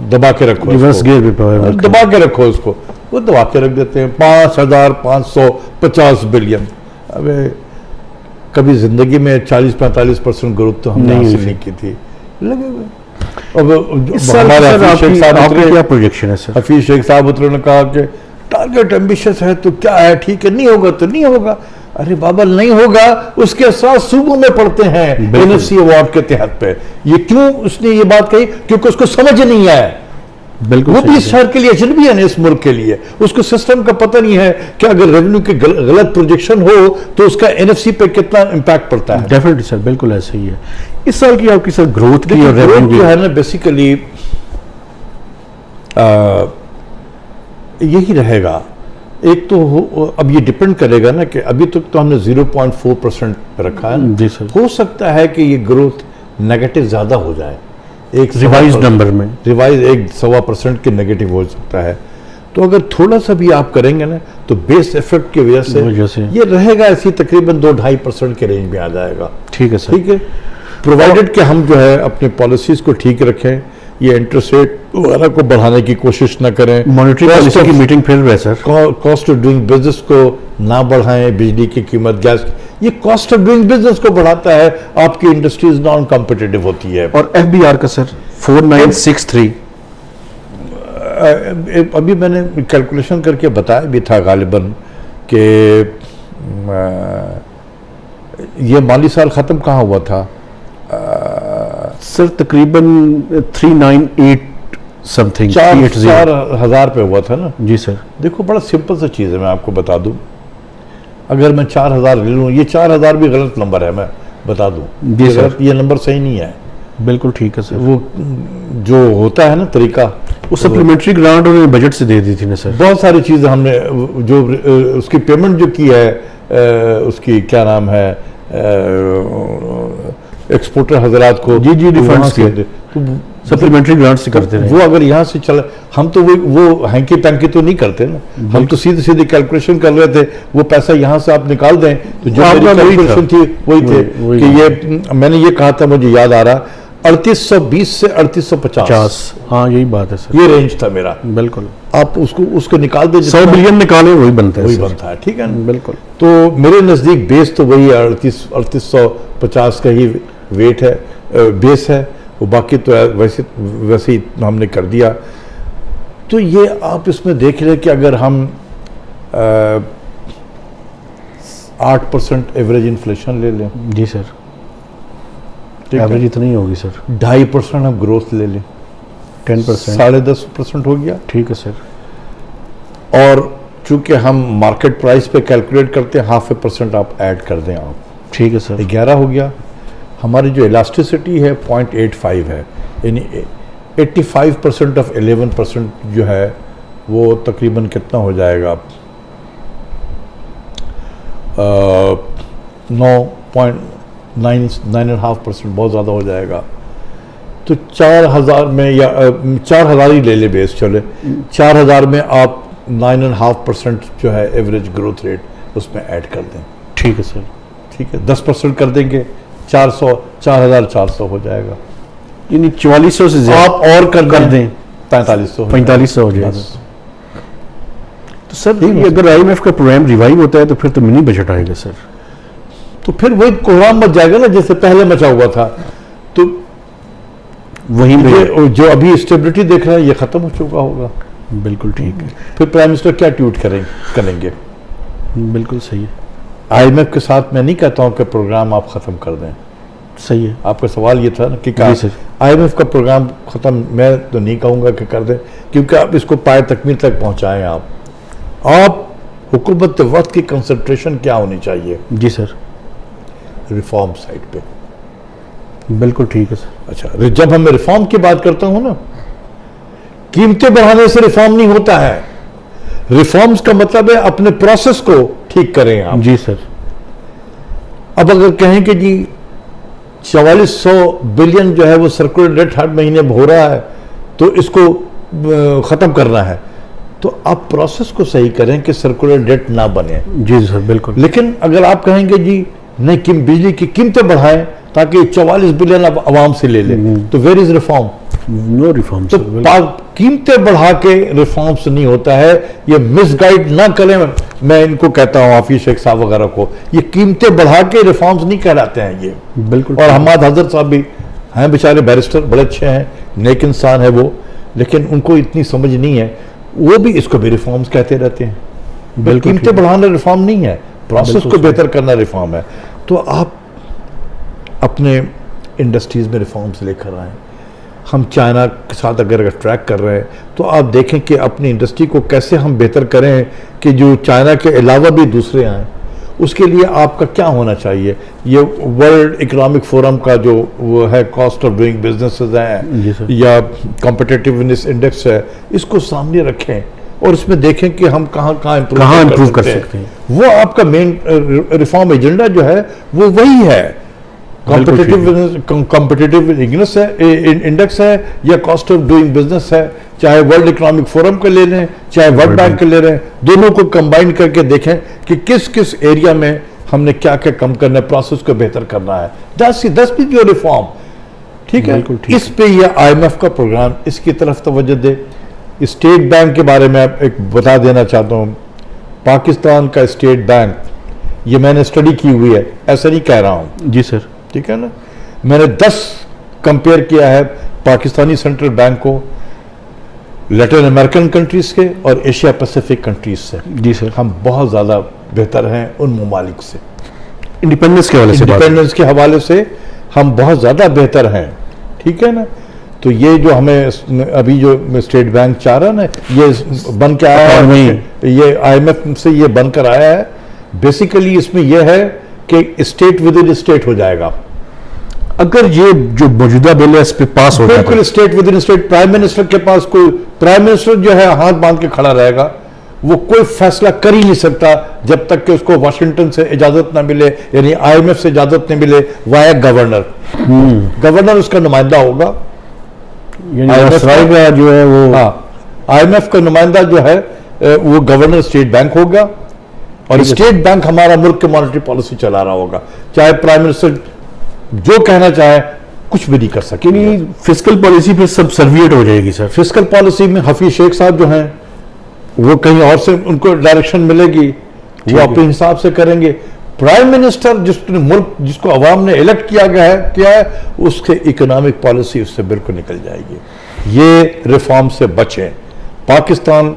दबा के रखो, रिवर्स गियर भी दबा के रखो उसको। वो दबा के रख देते हैं 5,550 बिलियन। अबे कभी जिंदगी में 40-45% ग्रोथ तो हमने हासिल नहीं की थी, लगे हुए। अब हमारे आपकी क्या प्रोजेक्शन है सर? हफीज शेख साहब उतरे ने कहा कि टारगेट एम्बिशियस है तो क्या है, ठीक है, नहीं होगा तो नहीं होगा। अरे बाबा, नहीं होगा, उसके साथ सूबों में पढ़ते हैं NFC अवार्ड के तहत पे। ये क्यों उसने ये बात कही? क्योंकि उसको समझ नहीं आया। बिल्कुल, वो भी इस शहर के लिए अजनबी है ना, इस मुल्क के लिए। उसको सिस्टम का पता नहीं है कि अगर रेवेन्यू की गलत प्रोजेक्शन हो तो उसका NFC पे कितना इम्पैक्ट पड़ता है। डेफिनेटली सर, बिल्कुल ऐसे ही है। इस साल की आपकी सर ग्रोथ की और ग्रोथ रेवेन्यू जो है ना, बेसिकली यही रहेगा। एक तो अब ये डिपेंड करेगा ना कि अभी तक तो हमने 0.4% रखा है ना। जी सर। हो सकता है कि ये ग्रोथ नेगेटिव ज्यादा हो जाए, एक रिवाइज नंबर में रिवाइज 1-1.25% के नेगेटिव हो सकता है। तो अगर थोड़ा सा भी आप करेंगे ना तो बेस इफेक्ट की वजह से ये रहेगा ऐसी तकरीबन 2-2.5% के रेंज में आ जाएगा। ठीक है सर। ठीक है, प्रोवाइडेड कि हम जो है अपने पॉलिसीज को ठीक रखें, ये इंटरेस्ट रेट वगैरह को बढ़ाने की कोशिश ना करें। मॉनेटरी पॉलिसी की मीटिंग फिर है sir. Cost of doing business को ना बढ़ाएं, बिजली की कीमत, गैस, ये कॉस्ट ऑफ डूइंग बिजनेस को बढ़ाता है, आपकी इंडस्ट्रीज नॉन कॉम्पिटिटिव होती है। और FBR का सर 4963 अभी मैंने कैलकुलेशन करके बताया भी था गालिबन कि ये माली साल ख़त्म कहाँ हुआ था सर? तकरीबन 398 समथिंग, 4,000 पे हुआ था ना। जी सर। देखो, बड़ा सिंपल सा चीज़ है, मैं आपको बता दूं। अगर मैं 4,000 ले लूँ, ये 4,000 भी गलत नंबर है, मैं बता दूं। जी सर। ये नंबर सही नहीं है। बिल्कुल ठीक है सर। वो जो होता है ना तरीका, वो सप्लीमेंट्री ग्रांट उन्होंने बजट से दे दी थी ना सर। बहुत सारी चीज़ें हमने जो उसकी पेमेंट जो की है, उसकी क्या नाम है, एक्सपोर्टर हजरात को जी रिफंड्स के सप्लीमेंट्री ग्रांट से करते रहे। वो अगर यहाँ से चला, हम तो वो हैंकी टैंकी तो नहीं करते ना, हम तो सीधे सीधे कैलकुलेशन कर रहे थे। वो पैसा यहाँ से आप निकाल दें तो जो मेरी कैलकुलेशन थी वही थे कि ये मैंने ये कहा था, मुझे याद आ रहा, 3820 से 3850। हाँ, यही बात है सर, ये रेंज था मेरा। बिल्कुल। आप उसको निकाल दे, 100 बिलियन निकाले वही बनता है, वही बनता है। ठीक है, बिल्कुल। तो मेरे नज़दीक बेस तो वही 3850 का ही वेट है, बेस है। वो बाकी तो वैसे ही हमने कर दिया। तो ये आप इसमें देख लें कि अगर हम 8% एवरेज इन्फ्लेशन ले लें। जी सर। एवरेज इतनी होगी सर। 2.5% हम ग्रोथ ले लें, 10%, 10.5% हो गया। ठीक है सर। और चूंकि हम मार्केट प्राइस पे कैलकुलेट करते हैं, 0.5% आप ऐड कर दें आप, ठीक है सर। 11 हो गया। हमारी जो इलास्टिसिटी है 0.85 है, यानी 85% ऑफ 11% जो है वो तकरीबन कितना हो जाएगा, 9.9.5%, बहुत ज़्यादा हो जाएगा। तो 4,000 में, या 4,000 ही ले ले बेस, चले 4,000 में आप 9.5% जो है एवरेज ग्रोथ रेट उसमें ऐड कर दें। ठीक है सर। ठीक है, 10% कर देंगे, 4,400 हो जाएगा। यानी 4400 से ज्यादा आप और कर दें 4500 हो जाएगा। तो सर ये अगर IMF का प्रोग्राम रिवाइव होता है तो फिर तो मिनी बजट आएगा सर। तो फिर वही कोहराम मच जाएगा ना जैसे पहले मचा हुआ था। तो वहीं पे जो अभी स्टेबिलिटी देख रहे हैं ये खत्म हो चुका होगा। बिल्कुल ठीक है। फिर प्राइम मिनिस्टर क्या ट्वीट करेंगे? बिल्कुल सही है। IMF के साथ मैं नहीं कहता हूं कि प्रोग्राम आप खत्म कर दें। सही है। आपका सवाल ये था ना कि IMF का प्रोग्राम खत्म, मैं तो नहीं कहूंगा कि कर दें, क्योंकि आप इसको पाए तकमील तक पहुंचाएं। आप हुकूमत वक्त की कंसंट्रेशन क्या होनी चाहिए? जी सर। रिफॉर्म साइड पे। बिल्कुल ठीक है सर। अच्छा, जब हम रिफॉर्म की बात करता हूं ना, कीमतें बढ़ाने से रिफॉर्म नहीं होता है। रिफॉर्म्स का मतलब है अपने प्रोसेस को ठीक करें आप। जी सर। अब अगर कहें कि जी 4400 बिलियन जो है वो सर्कुलर डेट हर महीने हो रहा है, तो इसको खत्म करना है, तो आप प्रोसेस को सही करें कि सर्कुलर डेट ना बने। जी सर बिल्कुल। लेकिन अगर आप कहेंगे जी नहीं, बिजली की कीमतें बढ़ाएं ताकि 44 बिलियन अब आवाम से ले ले, तो where is reform? No reform. तो कीमतें बढ़ा के रिफॉर्म्स नहीं होता है। ये मिसगाइड ना करें, मैं इनको कहता हूं, हाफिज शेख साहब वगैरह को, ये कीमतें बढ़ा के रिफॉर्म्स नहीं कहलाते हैं ये। बिल्कुल। और हमाद हजरत साहब भी हैं, बेचारे बैरिस्टर, बड़े अच्छे हैं, नेक इंसान है वो, लेकिन उनको इतनी समझ नहीं है, वो भी इसको भी रिफॉर्म्स कहते रहते हैं। कीमतें बढ़ाना रिफॉर्म नहीं है, प्रोसेस को बेहतर करना रिफॉर्म है। तो आप अपने इंडस्ट्रीज में रिफॉर्म्स लेकर आए। हम चाइना के साथ अगर ट्रैक कर रहे हैं, तो आप देखें कि अपनी इंडस्ट्री को कैसे हम बेहतर करें कि जो चाइना के अलावा भी दूसरे आएँ। उसके लिए आपका क्या होना चाहिए? ये वर्ल्ड इकोनॉमिक फोरम का जो वो है, कॉस्ट ऑफ डूइंग बिजनेसेस है या कॉम्पिटिटिवनेस इंडेक्स है, इसको सामने रखें और इसमें देखें कि हम कहाँ इम्प्रूव कर सकते हैं। वो आपका मेन रिफॉर्म एजेंडा जो है वो वही है। कॉम्पिटिटिव इंडेक्स है या कॉस्ट ऑफ डूइंग बिजनेस है, चाहे वर्ल्ड इकोनॉमिक फोरम का ले लें, चाहे वर्ल्ड बैंक का ले लें, दोनों को कंबाइन करके देखें कि किस किस एरिया में हमने क्या क्या कम करना है, प्रोसेस को बेहतर करना है। दस भी जो रिफॉर्म, ठीक है। इस पे ये IMF का प्रोग्राम इसकी तरफ तवज्जो दे। स्टेट बैंक के बारे में एक बता देना चाहता हूँ। पाकिस्तान का स्टेट बैंक, ये मैंने स्टडी की हुई है, ऐसा नहीं कह रहा हूँ। जी सर। ठीक है ना, मैंने 10 कंपेयर किया है पाकिस्तानी सेंट्रल बैंक को लैटिन अमेरिकन कंट्रीज के और एशिया पैसिफिक कंट्रीज से। जी सर। हम बहुत ज़्यादा बेहतर हैं उन ममालिक से। इंडिपेंडेंस के हवाले से हम बहुत ज़्यादा बेहतर हैं, ठीक है ना। तो ये जो हमें अभी जो स्टेट बैंक चाह रहा है ना, ये बन के आया है, ये IMF से ये बनकर आया है। बेसिकली इसमें यह है कि स्टेट विद इन स्टेट हो जाएगा अगर ये जो मौजूदा बिल है इस पे पास हो जाए। बिल्कुल state with in state. Prime minister के पास कोई, प्राइम मिनिस्टर जो है हाथ बांध के खड़ा रहेगा, वो कोई फैसला कर ही नहीं सकता जब तक कि उसको वाशिंगटन से इजाजत ना मिले, यानी IMF से इजाजत नहीं मिले वाया गवर्नर। गवर्नर उसका नुमाइंदा होगा, का जो है वो, हाँ, IMF का नुमाइंदा जो है वो गवर्नर स्टेट बैंक होगा और स्टेट बैंक हमारा मुल्क की मॉनेटरी पॉलिसी चला रहा होगा। चाहे प्राइम मिनिस्टर जो कहना चाहे कुछ भी नहीं कर सके। फिस्कल पॉलिसी फिर सब सर्विएट हो जाएगी सर। फिस्कल पॉलिसी में हफीज शेख साहब जो हैं वो कहीं और से उनको डायरेक्शन मिलेगी, वो अपने हिसाब से करेंगे। प्राइम मिनिस्टर जिसको अवाम ने इलेक्ट किया है उसके इकोनॉमिक पॉलिसी उससे बिल्कुल निकल जाएगी। ये रिफॉर्म से बचें। पाकिस्तान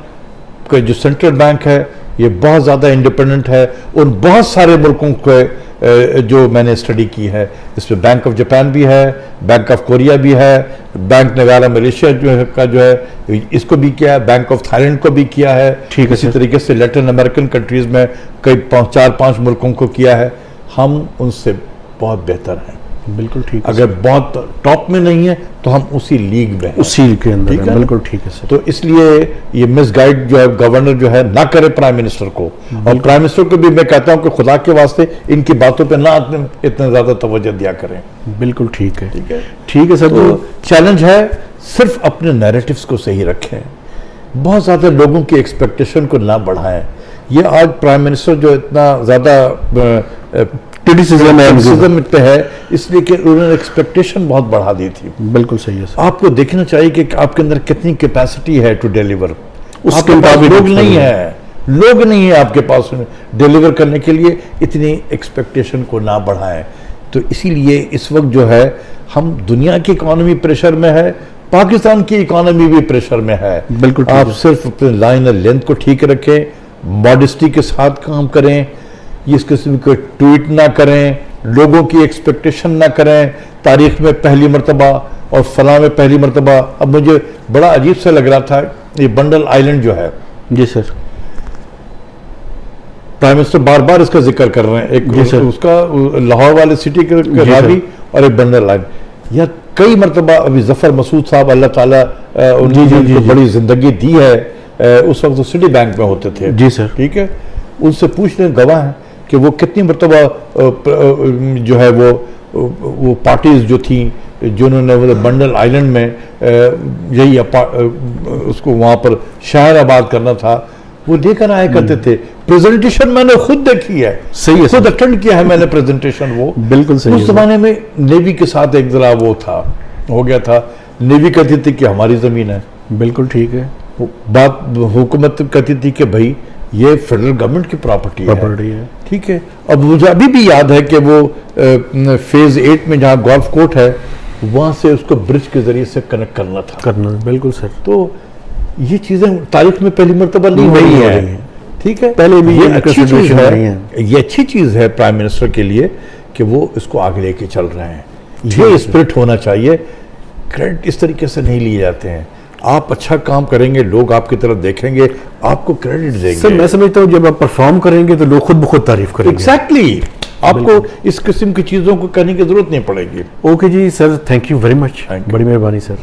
का जो सेंट्रल बैंक है ये बहुत ज़्यादा इंडिपेंडेंट है उन बहुत सारे मुल्कों के जो मैंने स्टडी की है। इसमें बैंक ऑफ जापान भी है, बैंक ऑफ कोरिया भी है, बैंक नगारा मलेशिया जो है इसको भी किया है, बैंक ऑफ थाईलैंड को भी किया है। ठीक, इसी तरीके से लैटिन अमेरिकन कंट्रीज में कई 4-5 मुल्कों को किया है। हम उनसे बहुत बेहतर हैं। बिल्कुल ठीक है। अगर बहुत टॉप में नहीं है तो हम उसी लीग में हैं, उसी के अंदर है। बिल्कुल ठीक है सर। तो इसलिए ये मिसगाइड जो है गवर्नर जो है ना करे प्राइम मिनिस्टर को, और प्राइम मिनिस्टर को भी मैं कहता हूं कि खुदा के वास्ते इनकी बातों पे ना इतना ज्यादा तवज्जो दिया करें। बिल्कुल ठीक है। ठीक है सर। तो चैलेंज है सिर्फ अपने नैरेटिव्स को सही रखें, बहुत ज्यादा लोगों की एक्सपेक्टेशन को ना बढ़ाएं। ये आज प्राइम मिनिस्टर जो इतना ज्यादा क्रिटिसिज्म पे है इसलिए कि उन्होंने एक्सपेक्टेशन बहुत बढ़ा दी थी। बिल्कुल सही है सर। आपको देखना चाहिए कि आपके अंदर कितनी कैपेसिटी है टू डिलीवर। उसके मुताबिक लोग नहीं है आपके पास डिलीवर करने के लिए। इतनी एक्सपेक्टेशन को ना बढ़ाएं। तो इसीलिए इस वक्त जो है हम दुनिया की इकोनॉमी प्रेशर में है, पाकिस्तान की इकोनॉमी भी प्रेशर में है। बिल्कुल आप सिर्फ अपने लाइन और लेंथ को ठीक रखें, मॉडेस्टी के साथ काम करें, इस किस्म के ट्वीट ना करें, लोगों की एक्सपेक्टेशन ना करें, तारीख में पहली मरतबा और फलां में पहली मरतबा। अब मुझे बड़ा अजीब सा लग रहा था ये बंडल आइलैंड जो है। जी सर। प्राइम मिनिस्टर बार बार इसका जिक्र कर रहे हैं, एक जी सर। उसका लाहौर वाले सिटी के जी सर। रावी और एक बंदर लाइन, या कई मरतबा अभी जफर मसूद साहब अल्लाह ताला उन्होंने उनको बड़ी जिंदगी दी है, उस वक्त वो सिटी बैंक में होते थे। जी सर। ठीक है, उनसे पूछ लें, गवाह हैं कि वो कितनी मरतबा जो है वो पार्टीज जो थी जिन्होंने वो बंडल आइलैंड में यही उसको वहाँ पर शहर आबाद करना था, वो लेकर आया करते थे। प्रेजेंटेशन मैंने खुद देखी है, सही है, खुद अटेंड किया है मैंने प्रेजेंटेशन, वो बिल्कुल सही उस जमाने में नेवी के साथ एक जरा वो था, हो गया था, नेवी कहती थी कि हमारी जमीन है, बिल्कुल ठीक है, बात हुकूमत कहती थी कि भाई ये फेडरल गवर्नमेंट की प्रॉपर्टी है। ठीक है। अब मुझे अभी भी याद है कि वो फेज 8 में जहाँ गोल्फ कोर्ट है वहां से उसको ब्रिज के जरिए से कनेक्ट करना, बिल्कुल सर। तो ये चीजें तारीख में पहली मरतबा नहीं हुई है। ठीक है, पहले भी ये अच्छी चीज नहीं है, ये अच्छी चीज है प्राइम मिनिस्टर के लिए कि वो इसको आगे लेके चल रहे हैं। ये स्पिरिट होना चाहिए, क्रेडिट इस तरीके से नहीं लिए जाते हैं। आप अच्छा काम करेंगे, लोग आपकी तरफ देखेंगे, आपको क्रेडिट देंगे। सर मैं समझता हूँ जब आप परफॉर्म करेंगे तो लोग खुद ब खुद तारीफ करेंगे। एग्जैक्टली, आपको इस किस्म की चीजों को करने की जरूरत नहीं पड़ेगी। ओके जी sir, thank you very much, बड़ी मेहरबानी सर।